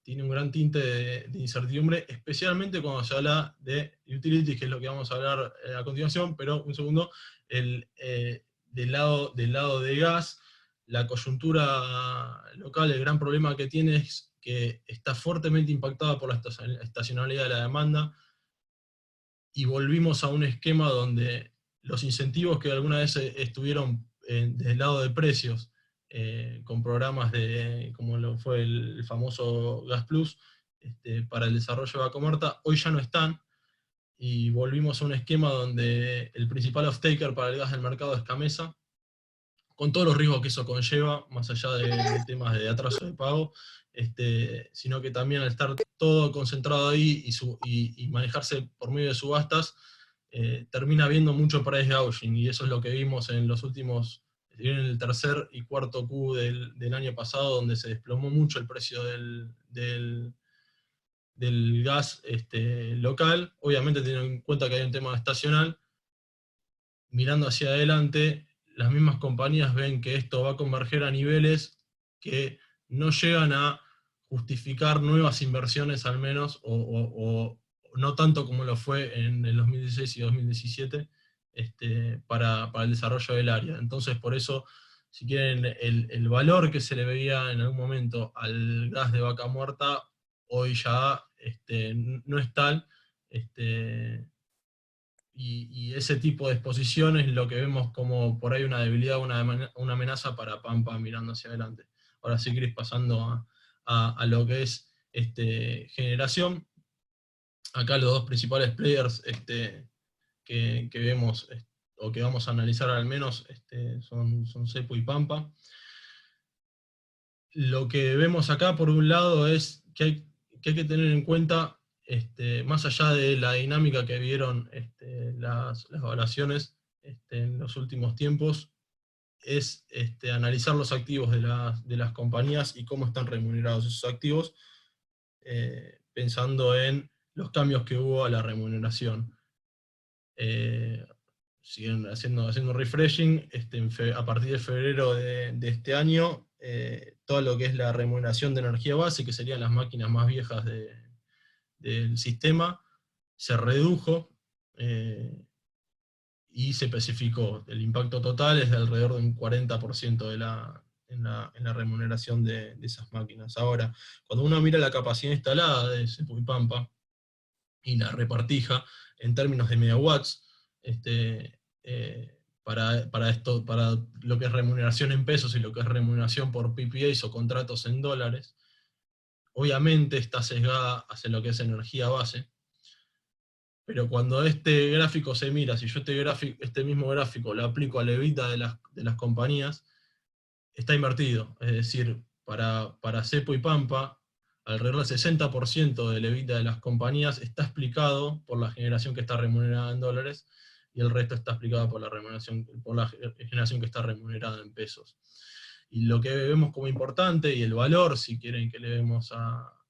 tiene un gran tinte de incertidumbre, especialmente cuando se habla de utilities, que es lo que vamos a hablar a continuación, pero un segundo, del lado de gas, la coyuntura local, el gran problema que tiene es que está fuertemente impactada por la estacionalidad de la demanda, y volvimos a un esquema donde los incentivos que alguna vez estuvieron del lado de precios, con programas como lo fue el famoso Gas Plus, para el desarrollo de Vaca Muerta, hoy ya no están, y volvimos a un esquema donde el principal off-taker para el gas del mercado es Gamesa, con todos los riesgos que eso conlleva, más allá de temas de atraso de pago, sino que también al estar todo concentrado ahí y manejarse por medio de subastas, termina habiendo mucho price gouging, y eso es lo que vimos en los últimos, en el tercer y cuarto Q del año pasado, donde se desplomó mucho el precio del gas local, obviamente teniendo en cuenta que hay un tema estacional. Mirando hacia adelante, las mismas compañías ven que esto va a converger a niveles que no llegan a justificar nuevas inversiones al menos, o no tanto como lo fue en el 2016 y 2017, para el desarrollo del área. Entonces, por eso, si quieren, el valor que se le veía en algún momento al gas de vaca muerta, hoy ya no es tal, y ese tipo de exposiciones lo que vemos como por ahí una debilidad, una amenaza para Pampa mirando hacia adelante. Ahora sí, Cris, pasando a lo que es generación. Acá los dos principales players que vemos, o que vamos a analizar al menos, son Cepu y Pampa. Lo que vemos acá, por un lado, es que hay que tener en cuenta, más allá de la dinámica que vieron las evaluaciones en los últimos tiempos, es analizar los activos de las compañías y cómo están remunerados esos activos, pensando en los cambios que hubo a la remuneración. Siguen haciendo refreshing, a partir de febrero de este año, todo lo que es la remuneración de energía base, que serían las máquinas más viejas del sistema, se redujo, y se especificó. El impacto total es de alrededor de un 40% en la remuneración de esas máquinas. Ahora, cuando uno mira la capacidad instalada de Cepu y Pampa, y la repartija en términos de megawatts, para lo que es remuneración en pesos y lo que es remuneración por PPAs o contratos en dólares, obviamente está sesgada hacia lo que es energía base, pero cuando este gráfico se mira, si yo este mismo gráfico lo aplico a la EBITDA de las compañías, está invertido. Es decir, para Cepu y Pampa, alrededor del 60% del EBITDA de las compañías está explicado por la generación que está remunerada en dólares, y el resto está explicado por la generación que está remunerada en pesos. Y lo que vemos como importante, y el valor, si quieren que le vemos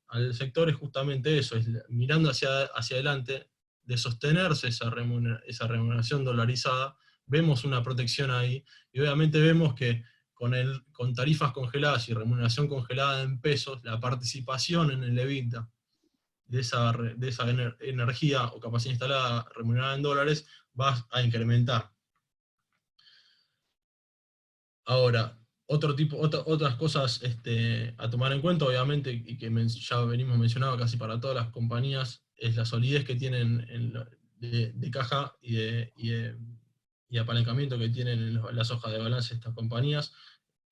al sector, es justamente eso, es mirando hacia adelante, de sostenerse esa remuneración dolarizada, vemos una protección ahí, y obviamente vemos que con tarifas congeladas y remuneración congelada en pesos, la participación en el EBITDA de esa energía o capacidad instalada remunerada en dólares va a incrementar. Ahora, otras cosas a tomar en cuenta, obviamente, y que ya venimos mencionando casi para todas las compañías, es la solidez que tienen de caja y apalancamiento que tienen en las hojas de balance de estas compañías.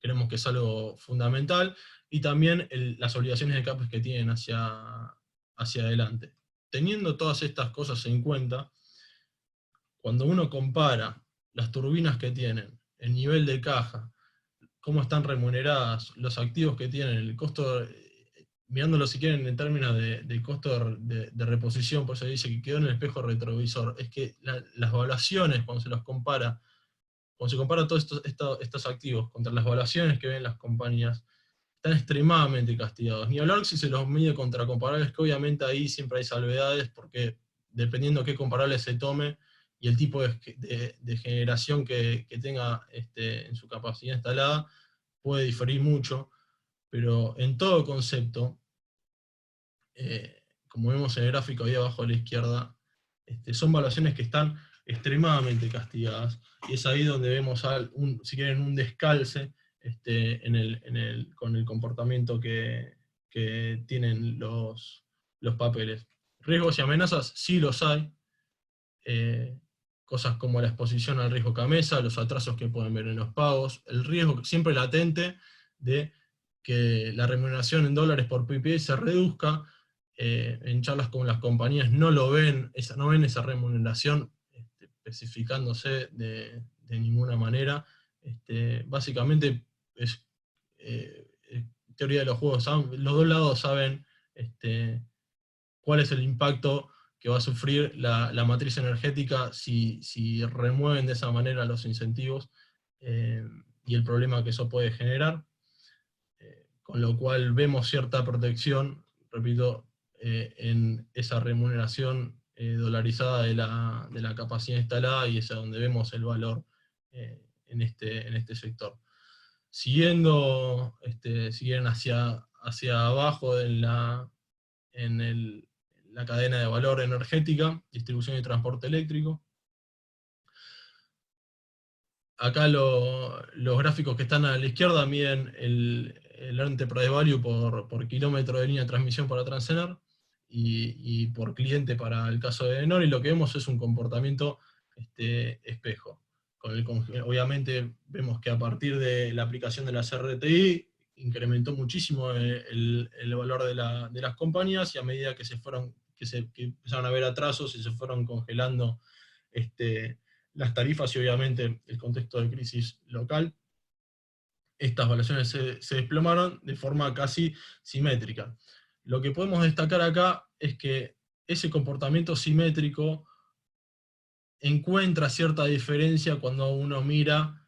Creemos que es algo fundamental, y también las obligaciones de CAPEX que tienen hacia adelante. Teniendo todas estas cosas en cuenta, cuando uno compara las turbinas que tienen, el nivel de caja, cómo están remuneradas, los activos que tienen, el costo, mirándolo si quieren en términos de costo de reposición, por eso dice que quedó en el espejo retrovisor, es que las evaluaciones, cuando se compara todos estos activos contra las evaluaciones que ven las compañías, están extremadamente castigados. Ni hablar si se los mide contra comparables, que obviamente ahí siempre hay salvedades, porque dependiendo qué comparables se tome, y el tipo de generación que tenga en su capacidad instalada, puede diferir mucho, pero en todo concepto, como vemos en el gráfico ahí abajo a la izquierda, son evaluaciones que están extremadamente castigadas, y es ahí donde vemos, si quieren, un descalce con el comportamiento que tienen los papeles. Riesgos y amenazas sí los hay, cosas como la exposición al riesgo Gamesa, los atrasos que pueden ver en los pagos, el riesgo siempre latente de que la remuneración en dólares por PPA se reduzca en charlas con las compañías no ven esa remuneración especificándose de ninguna manera. Básicamente es teoría de los juegos, los dos lados saben cuál es el impacto que va a sufrir la matriz energética si remueven de esa manera los incentivos y el problema que eso puede generar, con lo cual vemos cierta protección, repito, en esa remuneración dolarizada de la capacidad instalada, y es a donde vemos el valor en este sector. Siguen hacia abajo en la cadena de valor energética, distribución y transporte eléctrico. Acá los gráficos que están a la izquierda miden el Enterprise Value por kilómetro de línea de transmisión para Transener, y por cliente para el caso de Edenor, y lo que vemos es un comportamiento espejo. Obviamente vemos que a partir de la aplicación de las RTI incrementó muchísimo el valor de las compañías, y a medida que empezaron a haber atrasos y se fueron congelando las tarifas, y obviamente el contexto de crisis local, estas valuaciones se desplomaron de forma casi simétrica. Lo que podemos destacar acá es que ese comportamiento simétrico encuentra cierta diferencia cuando uno mira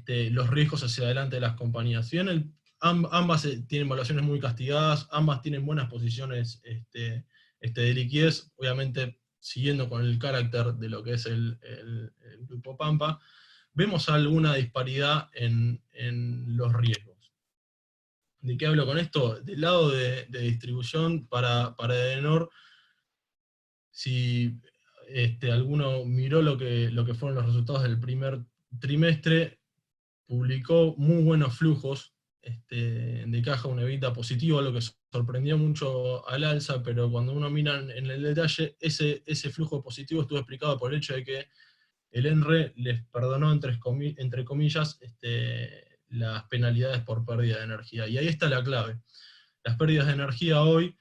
los riesgos hacia adelante de las compañías. Si bien ambas tienen valuaciones muy castigadas, ambas tienen buenas posiciones de liquidez, obviamente siguiendo con el carácter de lo que es el Grupo Pampa, vemos alguna disparidad en los riesgos. ¿De qué hablo con esto? Del lado de distribución para Edenor, si alguno miró lo que fueron los resultados del primer trimestre, publicó muy buenos flujos de caja, un EBITDA positivo, algo que sorprendió mucho al alza, pero cuando uno mira en el detalle, ese flujo positivo estuvo explicado por el hecho de que el ENRE les perdonó, entre comillas, las penalidades por pérdida de energía. Y ahí está la clave. Las pérdidas de energía hoy,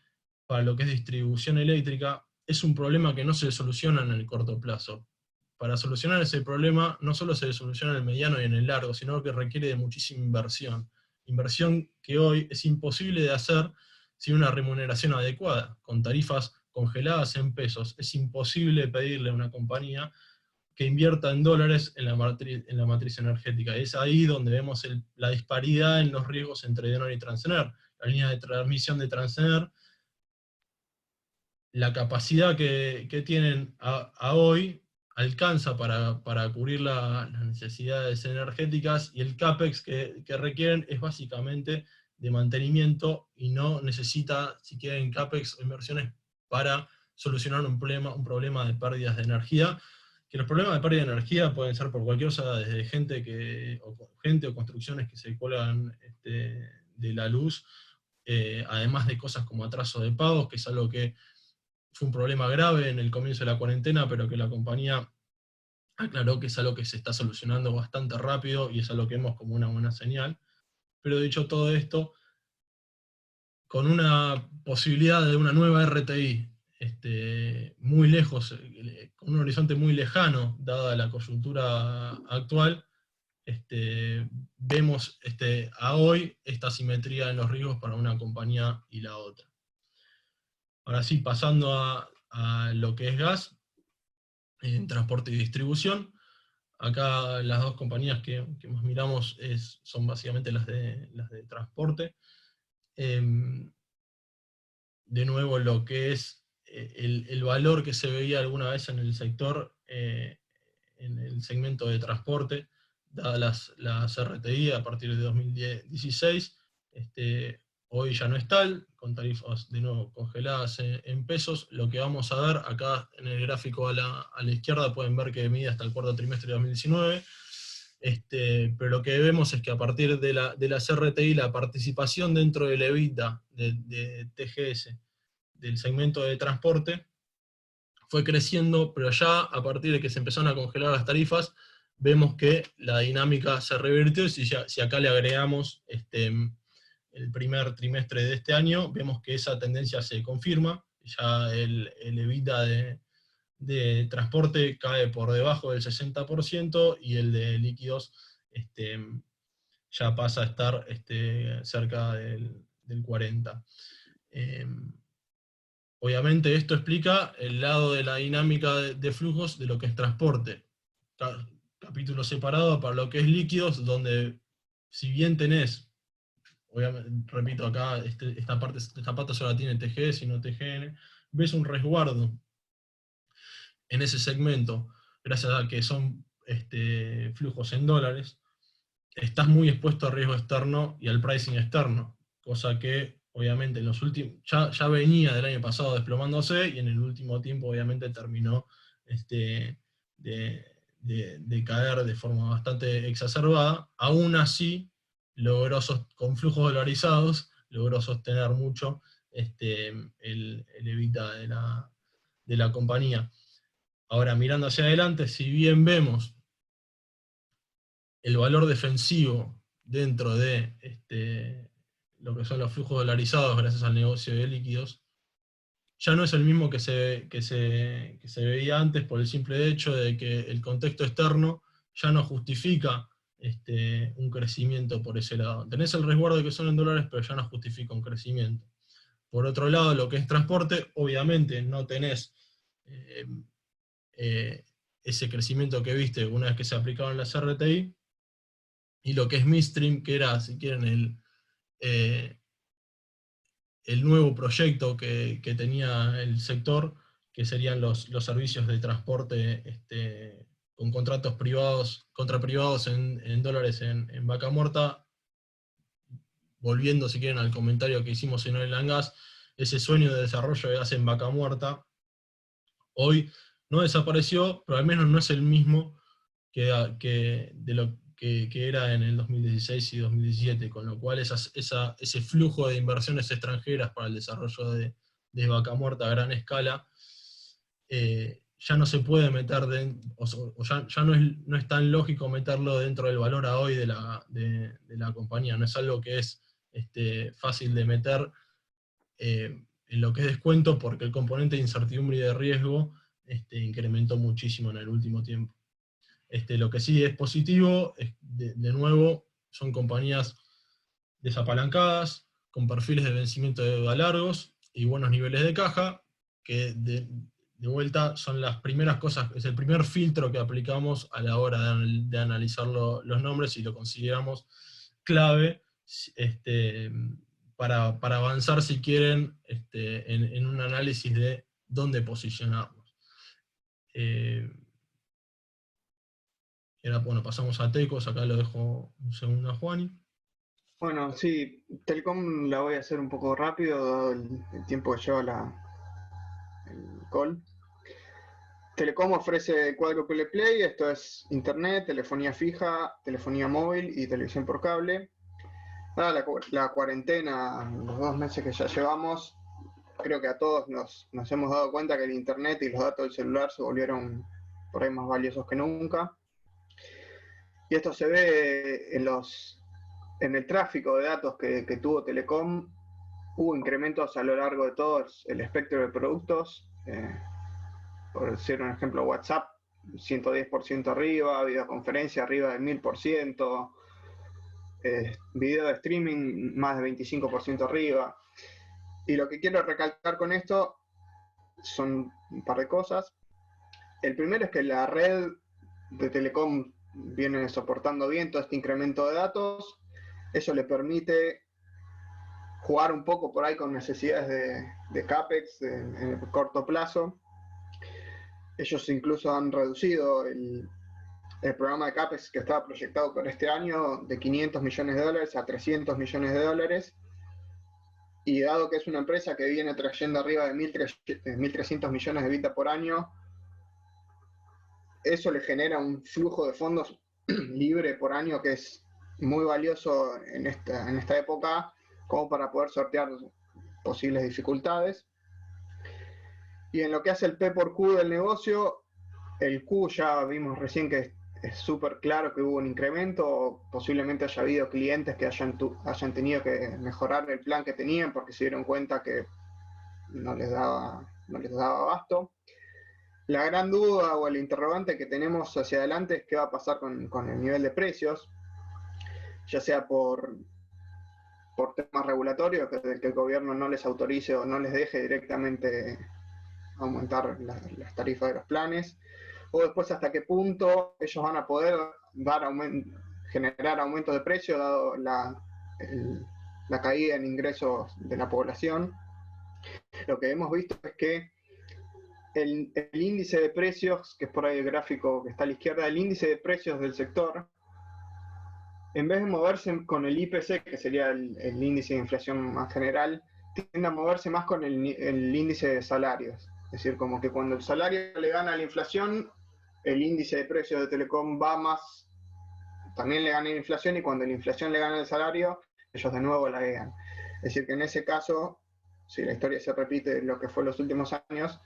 para lo que es distribución eléctrica, es un problema que no se soluciona en el corto plazo. Para solucionar ese problema, no solo se soluciona en el mediano y en el largo, sino que requiere de muchísima inversión. Inversión que hoy es imposible de hacer sin una remuneración adecuada. Con tarifas congeladas en pesos, es imposible pedirle a una compañía que invierta en dólares en la matriz energética. Es ahí donde vemos la disparidad en los riesgos entre Edenor y Transener. La línea de transmisión de Transener, la capacidad que tienen a hoy alcanza para cubrir las necesidades energéticas, y el CAPEX que requieren es básicamente de mantenimiento, y no necesita siquiera en CAPEX o inversiones para solucionar un problema de pérdidas de energía, que los problemas de pérdida de energía pueden ser por cualquier cosa, desde gente o construcciones que se cuelgan de la luz, además de cosas como atraso de pagos, que es algo que fue un problema grave en el comienzo de la cuarentena, pero que la compañía aclaró que es algo que se está solucionando bastante rápido, y es algo que vemos como una buena señal. Pero dicho todo esto, con una posibilidad de una nueva RTI muy lejos, con un horizonte muy lejano, dada la coyuntura actual, vemos a hoy esta asimetría en los riesgos para una compañía y la otra. Ahora sí, pasando a lo que es gas, en transporte y distribución. Acá las dos compañías que más miramos son básicamente las de transporte. De nuevo, lo que es el valor que se veía alguna vez en el sector, en el segmento de transporte, dadas las RTI a partir de 2016, hoy ya no es tal, con tarifas de nuevo congeladas en pesos. Lo que vamos a ver acá en el gráfico a la izquierda, pueden ver que mide hasta el cuarto trimestre de 2019, pero lo que vemos es que a partir de las RTI, la participación dentro del EBITDA de TGS, del segmento de transporte, fue creciendo, pero ya a partir de que se empezaron a congelar las tarifas, vemos que la dinámica se revirtió, y si acá le agregamos el primer trimestre de este año, vemos que esa tendencia se confirma, ya el EBITDA de transporte cae por debajo del 60% y el de líquidos ya pasa a estar cerca del 40%. Obviamente esto explica el lado de la dinámica de flujos de lo que es transporte. Capítulo separado para lo que es líquidos, donde si bien tenés, obviamente, repito acá, esta pata solo tiene TG, sino TGN, ves un resguardo en ese segmento, gracias a que son flujos en dólares, estás muy expuesto a riesgo externo y al pricing externo, cosa que obviamente en los últimos, ya venía del año pasado desplomándose, y en el último tiempo obviamente terminó de caer de forma bastante exacerbada. Aún así, con flujos dolarizados, logró sostener mucho el EBITDA de la compañía. Ahora, mirando hacia adelante, si bien vemos el valor defensivo dentro de lo que son los flujos dolarizados gracias al negocio de líquidos, ya no es el mismo que se veía antes, por el simple hecho de que el contexto externo ya no justifica un crecimiento por ese lado. Tenés el resguardo de que son en dólares, pero ya no justifica un crecimiento. Por otro lado, lo que es transporte, obviamente no tenés ese crecimiento que viste una vez que se aplicaron las RTI, y lo que es midstream, que era, si quieren, el nuevo proyecto que tenía el sector, que serían los servicios de transporte con contratos privados, contra privados en dólares en Vaca Muerta. Volviendo, si quieren, al comentario que hicimos en Oil and Gas, ese sueño de desarrollo de gas en Vaca Muerta, hoy no desapareció, pero al menos no es el mismo que era en el 2016 y 2017, con lo cual ese flujo de inversiones extranjeras para el desarrollo de Vaca Muerta a gran escala ya no se puede meter, ya no es tan lógico meterlo dentro del valor a hoy de la compañía, no es algo que es fácil de meter en lo que es descuento, porque el componente de incertidumbre y de riesgo incrementó muchísimo en el último tiempo. Lo que sí es positivo, de nuevo, son compañías desapalancadas, con perfiles de vencimiento de deuda largos y buenos niveles de caja, que de vuelta son las primeras cosas, es el primer filtro que aplicamos a la hora de analizar los nombres, y lo consideramos clave para avanzar, si quieren, en un análisis de dónde posicionarnos. Bueno, pasamos a Tecos, acá lo dejo un segundo a Juani. Bueno, sí, Telcom la voy a hacer un poco rápido, dado el tiempo que lleva el call. Telecom ofrece Quadruple Play, esto es internet, telefonía fija, telefonía móvil y televisión por cable. Dada la cuarentena, los 2 meses que ya llevamos, creo que a todos nos hemos dado cuenta que el internet y los datos del celular se volvieron por ahí más valiosos que nunca. Y esto se ve en el tráfico de datos que tuvo Telecom. Hubo incrementos a lo largo de todo el espectro de productos. Por decir un ejemplo, WhatsApp 110% arriba, videoconferencia arriba del 1000%, video de streaming más de 25% arriba. Y lo que quiero recalcar con esto son un par de cosas. El primero es que la red de Telecom viene soportando bien todo este incremento de datos. Eso le permite jugar un poco por ahí con necesidades de CAPEX en el corto plazo. Ellos incluso han reducido el programa de CAPEX que estaba proyectado para este año de $500 millones a $300 millones. Y dado que es una empresa que viene trayendo arriba de 1.300 millones de EBITDA por año, eso le genera un flujo de fondos libre por año que es muy valioso en esta época, como para poder sortear posibles dificultades. Y en lo que hace el P por Q del negocio, el Q ya vimos recién que es súper claro que hubo un incremento, posiblemente haya habido clientes que hayan tenido que mejorar el plan que tenían porque se dieron cuenta que no les daba abasto. La gran duda o el interrogante que tenemos hacia adelante es qué va a pasar con el nivel de precios, ya sea por temas regulatorios, que el gobierno no les autorice o no les deje directamente aumentar las tarifas de los planes, o después hasta qué punto ellos van a poder generar aumentos de precio dado la caída en ingresos de la población. Lo que hemos visto es que el índice de precios, que es por ahí el gráfico que está a la izquierda, el índice de precios del sector, en vez de moverse con el IPC, que sería el índice de inflación más general, tiende a moverse más con el índice de salarios. Es decir, como que cuando el salario le gana a la inflación, el índice de precios de Telecom va más, también le gana la inflación, y cuando la inflación le gana el salario, ellos de nuevo la ganan. Es decir, que en ese caso, si la historia se repite lo que fue en los últimos años,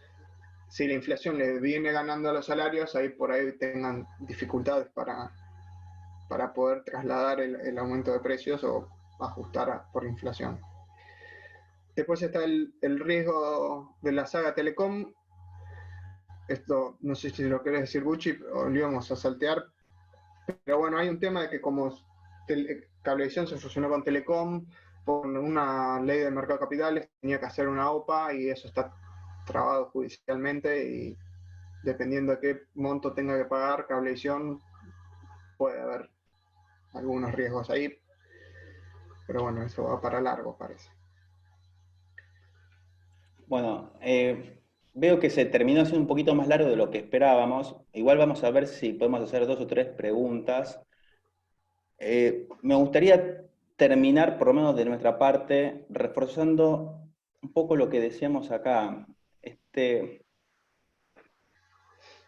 si la inflación le viene ganando a los salarios, ahí por ahí tengan dificultades para poder trasladar el aumento de precios o ajustar por inflación. Después está el riesgo de la saga Telecom. Esto no sé si lo querés decir, Gucci, o lo íbamos a saltear, pero bueno, hay un tema de que como Cablevisión se fusionó con Telecom por una ley de mercado de capitales, tenía que hacer una OPA y eso está trabado judicialmente, y dependiendo de qué monto tenga que pagar Cablevisión, puede haber algunos riesgos ahí, pero bueno, eso va para largo, parece. Bueno, veo que se terminó siendo un poquito más largo de lo que esperábamos. Igual vamos a ver si podemos hacer 2 o 3 preguntas. Me gustaría terminar, por lo menos de nuestra parte, reforzando un poco lo que decíamos acá.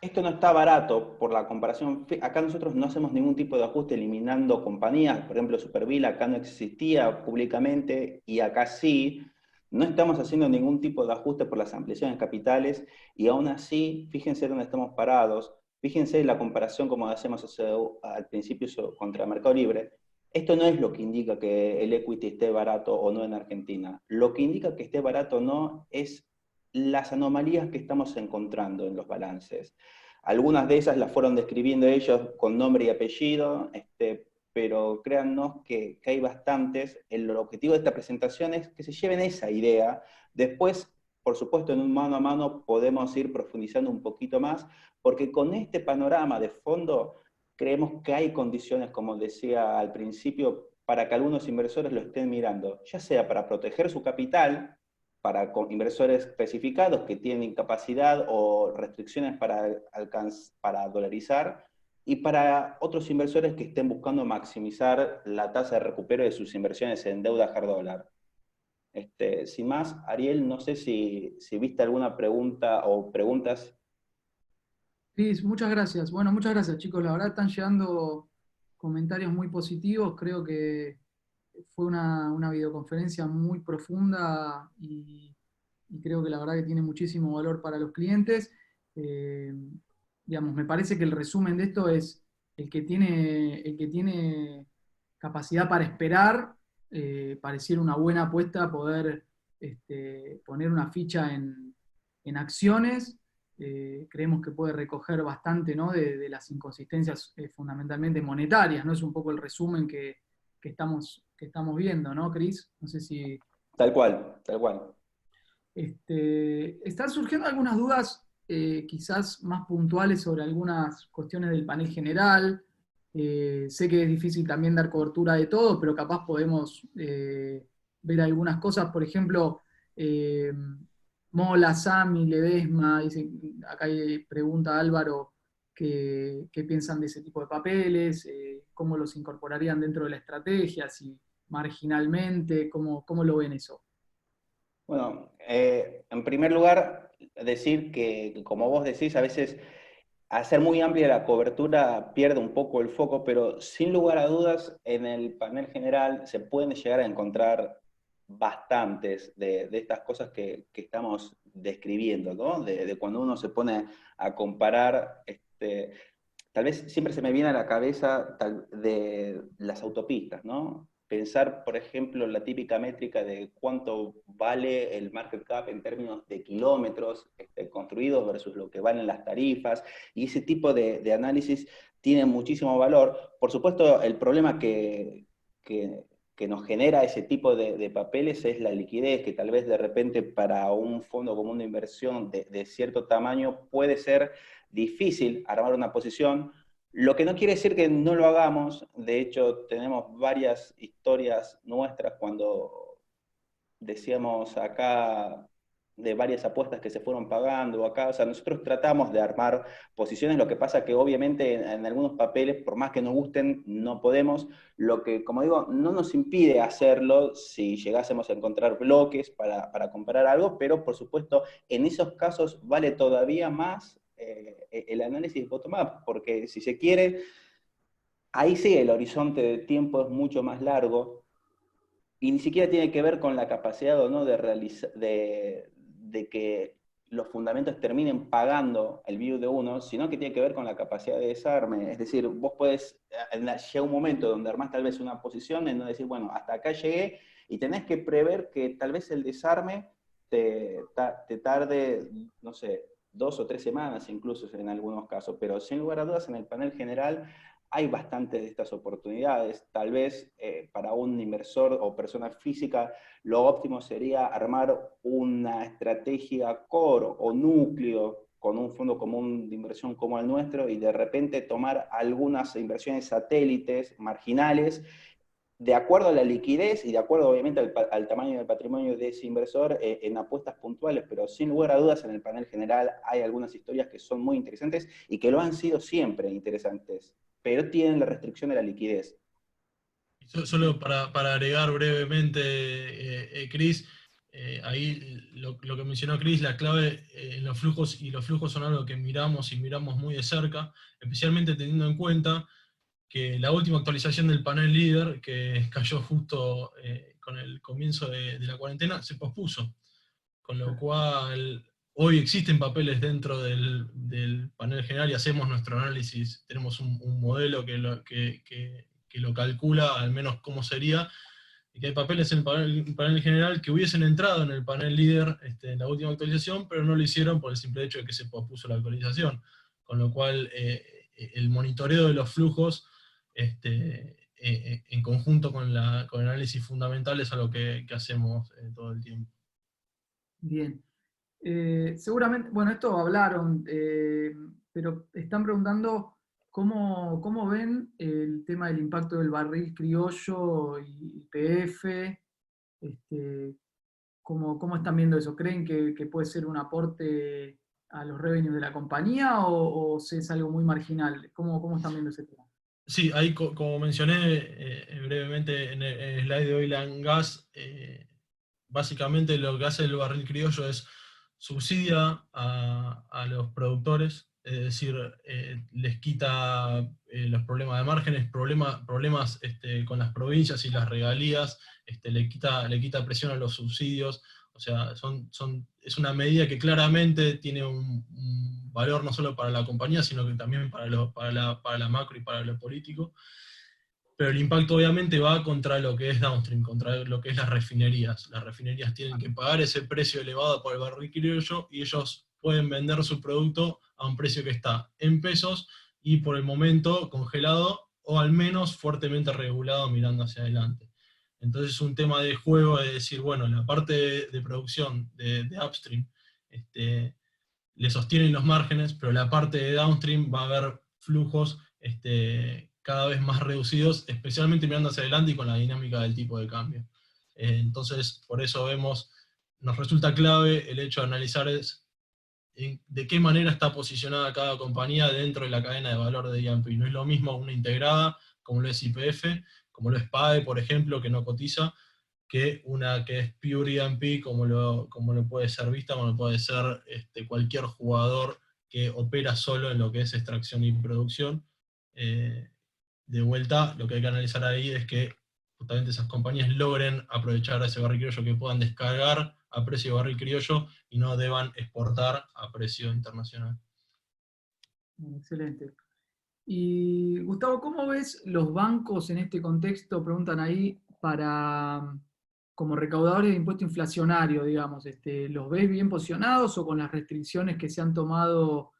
Esto no está barato por la comparación. Acá nosotros no hacemos ningún tipo de ajuste eliminando compañías. Por ejemplo, Superville acá no existía públicamente y acá sí. No estamos haciendo ningún tipo de ajuste por las ampliaciones capitales, y aún así, fíjense dónde estamos parados. Fíjense la comparación como hacemos al principio contra Mercado Libre. Esto no es lo que indica que el equity esté barato o no en Argentina. Lo que indica que esté barato o no es las anomalías que estamos encontrando en los balances. Algunas de esas las fueron describiendo ellos con nombre y apellido, pero créannos que hay bastantes. El objetivo de esta presentación es que se lleven esa idea. Después, por supuesto, en un mano a mano podemos ir profundizando un poquito más, porque con este panorama de fondo creemos que hay condiciones, como decía al principio, para que algunos inversores lo estén mirando, ya sea para proteger su capital, para inversores especificados que tienen incapacidad o restricciones para dolarizar, y para otros inversores que estén buscando maximizar la tasa de recupero de sus inversiones en deuda hard dólar. Sin más, Ariel, no sé si viste alguna pregunta o preguntas. Cris, muchas gracias. Bueno, muchas gracias, chicos. La verdad están llegando comentarios muy positivos. Creo que fue una videoconferencia muy profunda y creo que la verdad que tiene muchísimo valor para los clientes. Digamos, me parece que el resumen de esto es el que tiene capacidad para esperar, pareciera una buena apuesta poder poner una ficha en acciones. Creemos que puede recoger bastante, ¿no?, de las inconsistencias fundamentalmente monetarias, ¿no? Es un poco el resumen que estamos viendo, ¿no, Cris? No sé si... Tal cual, tal cual. Están surgiendo algunas dudas quizás más puntuales sobre algunas cuestiones del panel general. Sé que es difícil también dar cobertura de todo, pero capaz podemos ver algunas cosas. Por ejemplo, Mola, Sami, Ledesma, acá pregunta Álvaro qué piensan de ese tipo de papeles, cómo los incorporarían dentro de la estrategia, si marginalmente, cómo lo ven eso. Bueno, en primer lugar, decir que, como vos decís, a veces hacer muy amplia la cobertura pierde un poco el foco, pero sin lugar a dudas, en el panel general se pueden llegar a encontrar bastantes de estas cosas que estamos describiendo, ¿no? De cuando uno se pone a comparar, tal vez siempre se me viene a la cabeza de las autopistas, ¿no? pensar, por ejemplo, la típica métrica de cuánto vale el market cap en términos de kilómetros construidos versus lo que valen las tarifas, y ese tipo de análisis tiene muchísimo valor. Por supuesto, el problema que nos genera ese tipo de papeles es la liquidez, que tal vez de repente para un fondo común de inversión de cierto tamaño puede ser difícil armar una posición, lo que no quiere decir que no lo hagamos. De hecho, tenemos varias historias nuestras cuando decíamos acá de varias apuestas que se fueron pagando acá. O sea, nosotros tratamos de armar posiciones, lo que pasa que obviamente en algunos papeles, por más que nos gusten, no podemos. Lo que, como digo, no nos impide hacerlo si llegásemos a encontrar bloques para comprar algo, pero por supuesto, en esos casos vale todavía más el análisis bottom-up, porque si se quiere, ahí sí el horizonte de tiempo es mucho más largo, y ni siquiera tiene que ver con la capacidad o no de que los fundamentos terminen pagando el view de uno, sino que tiene que ver con la capacidad de desarme. Es decir, vos podés, llega un momento donde armás tal vez una posición en donde decís, bueno, hasta acá llegué, y tenés que prever que tal vez el desarme te tarde, no sé, 2 o 3 semanas incluso en algunos casos, pero sin lugar a dudas en el panel general hay bastantes de estas oportunidades. Tal vez para un inversor o persona física lo óptimo sería armar una estrategia core o núcleo con un fondo común de inversión como el nuestro, y de repente tomar algunas inversiones satélites, marginales, de acuerdo a la liquidez y de acuerdo obviamente al tamaño del patrimonio de ese inversor, en apuestas puntuales. Pero sin lugar a dudas en el panel general hay algunas historias que son muy interesantes y que lo han sido siempre interesantes, pero tienen la restricción de la liquidez. Solo para agregar brevemente, Chris, ahí lo que mencionó Chris, la clave en los flujos, y los flujos son algo que miramos y miramos muy de cerca, especialmente teniendo en cuenta que la última actualización del panel líder, que cayó justo con el comienzo de la cuarentena, se pospuso. Con lo cual, hoy existen papeles dentro del panel general y hacemos nuestro análisis. Tenemos un modelo que lo calcula, al menos cómo sería, y que hay papeles en el panel general que hubiesen entrado en el panel líder en la última actualización, pero no lo hicieron por el simple hecho de que se pospuso la actualización. Con lo cual, el monitoreo de los flujos en conjunto con el análisis fundamental es algo que hacemos todo el tiempo. Bien. Seguramente, bueno, esto hablaron, pero están preguntando cómo ven el tema del impacto del barril criollo y PF, cómo están viendo eso. ¿Creen que puede ser un aporte a los revenues de la compañía o es algo muy marginal? ¿Cómo están viendo ese tema? Sí, ahí como mencioné brevemente en el slide de Oil and Gas, básicamente lo que hace el barril criollo es subsidia a los productores, es decir, les quita los problemas de márgenes, problemas con las provincias y las regalías, le quita presión a los subsidios. O sea, es una medida que claramente tiene un valor no solo para la compañía, sino que también para la macro y para lo político. Pero el impacto obviamente va contra lo que es downstream, contra lo que es las refinerías. Las refinerías tienen que pagar ese precio elevado por el barril criollo, y ellos pueden vender su producto a un precio que está en pesos y por el momento congelado, o al menos fuertemente regulado mirando hacia adelante. Entonces es un tema de juego de decir, bueno, la parte de producción de upstream le sostienen los márgenes, pero la parte de downstream va a haber flujos cada vez más reducidos, especialmente mirando hacia adelante y con la dinámica del tipo de cambio. Entonces, por eso nos resulta clave el hecho de analizar de qué manera está posicionada cada compañía dentro de la cadena de valor de E&P. No es lo mismo una integrada, como lo es YPF, como lo es PAE, por ejemplo, que no cotiza, que una que es pure E&P, como lo puede ser Vista, como lo puede ser cualquier jugador que opera solo en lo que es extracción y producción. De vuelta, lo que hay que analizar ahí es que justamente esas compañías logren aprovechar ese barril criollo, que puedan descargar a precio de barril criollo y no deban exportar a precio internacional. Excelente. Y Gustavo, ¿cómo ves los bancos en este contexto? Preguntan ahí, como recaudadores de impuesto inflacionario, digamos? ¿Los ves bien posicionados o con las restricciones que se han tomado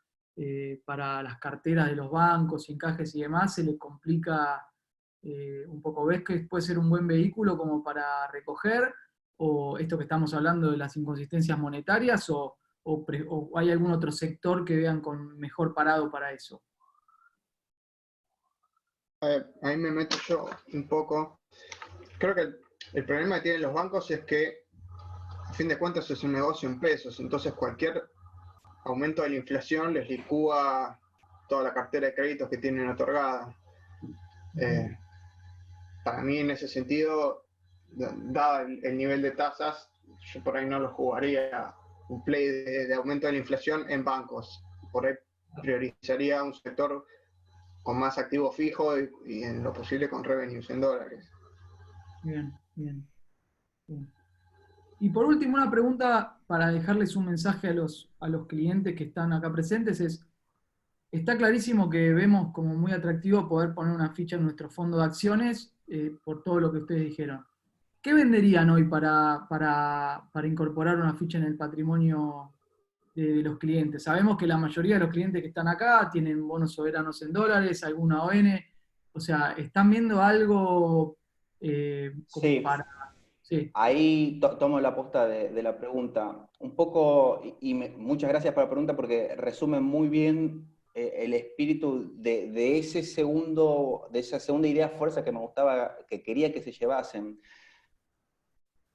para las carteras de los bancos, encajes y demás, se les complica un poco? ¿Ves que puede ser un buen vehículo como para recoger? ¿O esto que estamos hablando de las inconsistencias monetarias? ¿O hay algún otro sector que vean con mejor parado para eso? Ahí me meto yo un poco. Creo que el problema que tienen los bancos es que, a fin de cuentas, es un negocio en pesos. Entonces, cualquier aumento de la inflación les licúa toda la cartera de créditos que tienen otorgada. Para mí, en ese sentido, dado el nivel de tasas, yo por ahí no lo jugaría un play de aumento de la inflación en bancos. Por ahí priorizaría un sector con más activo fijo y en lo posible con revenues en dólares. Bien, bien, bien. Y por último, una pregunta para dejarles un mensaje a los clientes que están acá presentes es: está clarísimo que vemos como muy atractivo poder poner una ficha en nuestro fondo de acciones por todo lo que ustedes dijeron. ¿Qué venderían hoy para incorporar una ficha en el patrimonio de los clientes? Sabemos que la mayoría de los clientes que están acá tienen bonos soberanos en dólares, alguna ON. O sea, ¿están viendo algo como Sí, para...? Sí, ahí tomo la posta de la pregunta. Un poco, muchas gracias por la pregunta porque resume muy bien el espíritu de esa segunda idea fuerza que me gustaba, que quería que se llevasen.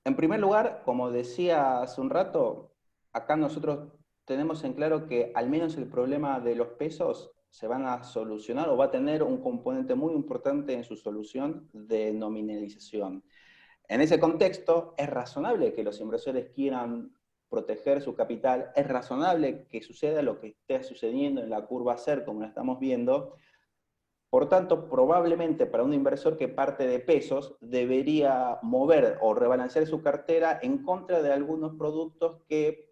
En primer lugar, como decía hace un rato, acá nosotros tenemos en claro que al menos el problema de los pesos se van a solucionar o va a tener un componente muy importante en su solución de nominalización. En ese contexto, es razonable que los inversores quieran proteger su capital, es razonable que suceda lo que esté sucediendo en la curva CER, como la estamos viendo. Por tanto, probablemente para un inversor que parte de pesos, debería mover o rebalancear su cartera en contra de algunos productos que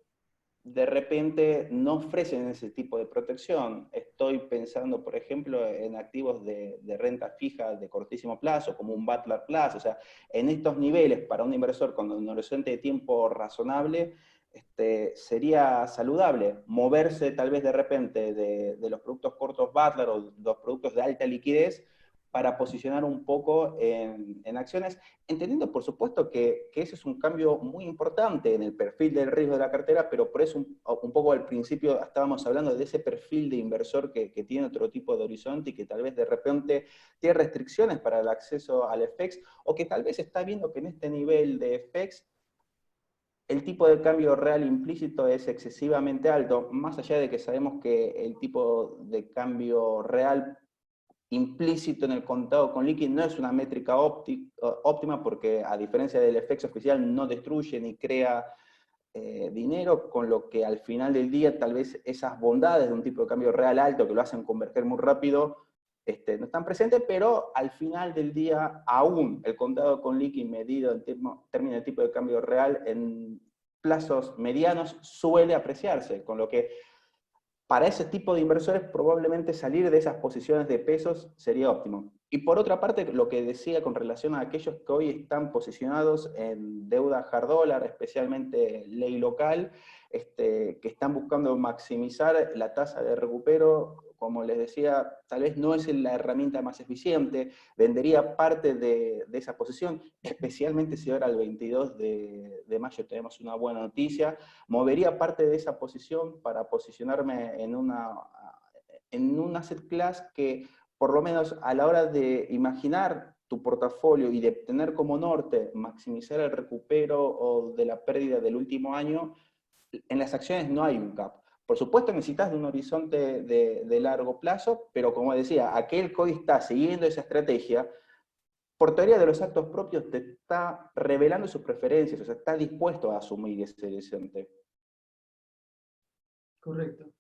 de repente no ofrecen ese tipo de protección. Estoy pensando, por ejemplo, en activos de renta fija de cortísimo plazo, como un Butler Plus. O sea, en estos niveles, para un inversor con un horizonte de tiempo razonable, sería saludable moverse tal vez de repente de los productos cortos Butler o los productos de alta liquidez para posicionar un poco en acciones, entendiendo por supuesto que ese es un cambio muy importante en el perfil del riesgo de la cartera, pero por eso un poco al principio estábamos hablando de ese perfil de inversor que tiene otro tipo de horizonte y que tal vez de repente tiene restricciones para el acceso al FX, o que tal vez está viendo que en este nivel de FX el tipo de cambio real implícito es excesivamente alto, más allá de que sabemos que el tipo de cambio real implícito en el contado con liqui no es una métrica óptima porque, a diferencia del FX oficial, no destruye ni crea dinero, con lo que al final del día tal vez esas bondades de un tipo de cambio real alto que lo hacen converger muy rápido no están presentes, pero al final del día aún el contado con liqui medido en términos de tipo de cambio real en plazos medianos suele apreciarse, con lo que para ese tipo de inversores probablemente salir de esas posiciones de pesos sería óptimo. Y por otra parte, lo que decía con relación a aquellos que hoy están posicionados en deuda hard dólar, especialmente ley local, que están buscando maximizar la tasa de recupero, como les decía, tal vez no es la herramienta más eficiente, vendería parte de esa posición, especialmente si ahora el 22 de mayo tenemos una buena noticia, movería parte de esa posición para posicionarme en un asset class que, por lo menos a la hora de imaginar tu portafolio y de tener como norte maximizar el recupero o de la pérdida del último año, en las acciones no hay un cap. Por supuesto necesitas de un horizonte de largo plazo, pero como decía, aquel que hoy está siguiendo esa estrategia, por teoría de los actos propios, te está revelando sus preferencias, o sea, está dispuesto a asumir ese horizonte. correcto.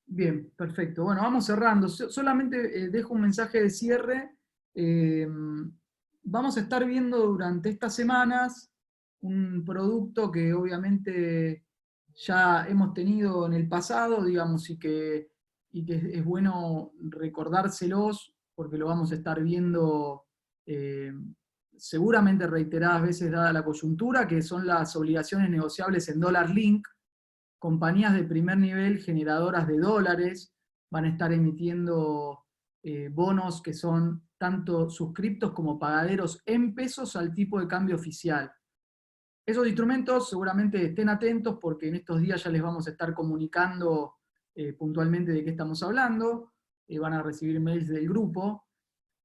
Bien, perfecto. Bueno, vamos cerrando. Solamente dejo un mensaje de cierre. Vamos a estar viendo durante estas semanas un producto que obviamente ya hemos tenido en el pasado, digamos, y que es bueno recordárselos, porque lo vamos a estar viendo seguramente reiteradas veces dada la coyuntura, que son las obligaciones negociables en dólar link. Compañías de primer nivel generadoras de dólares van a estar emitiendo bonos que son tanto suscriptos como pagaderos en pesos al tipo de cambio oficial. Esos instrumentos seguramente estén atentos porque en estos días ya les vamos a estar comunicando puntualmente de qué estamos hablando, van a recibir mails del grupo,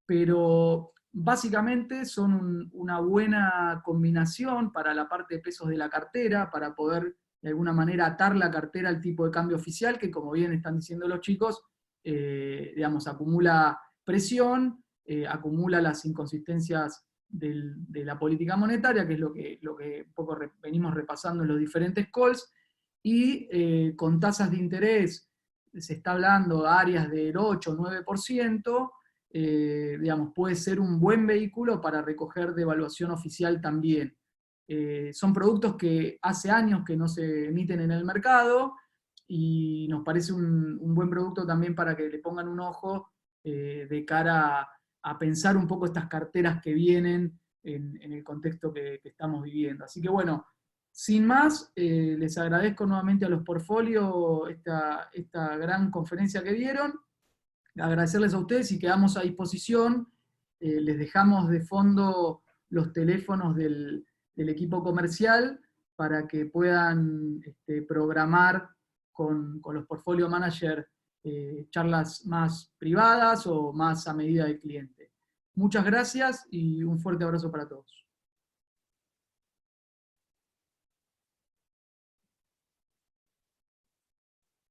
pero básicamente son una buena combinación para la parte de pesos de la cartera, para poder de alguna manera atar la cartera al tipo de cambio oficial, que como bien están diciendo los chicos, digamos, acumula presión, acumula las inconsistencias de la política monetaria, que es lo que un poco venimos repasando en los diferentes calls, y con tasas de interés se está hablando de áreas del 8 o 9%, digamos, puede ser un buen vehículo para recoger devaluación oficial también. Son productos que hace años que no se emiten en el mercado, y nos parece un buen producto también para que le pongan un ojo de cara a pensar un poco estas carteras que vienen en el contexto que estamos viviendo. Así que bueno, sin más, les agradezco nuevamente a los Portfolio esta gran conferencia que dieron, agradecerles a ustedes y quedamos a disposición. Les dejamos de fondo los teléfonos del equipo comercial para que puedan programar con los Portfolio Manager charlas más privadas o más a medida del cliente. Muchas gracias y un fuerte abrazo para todos.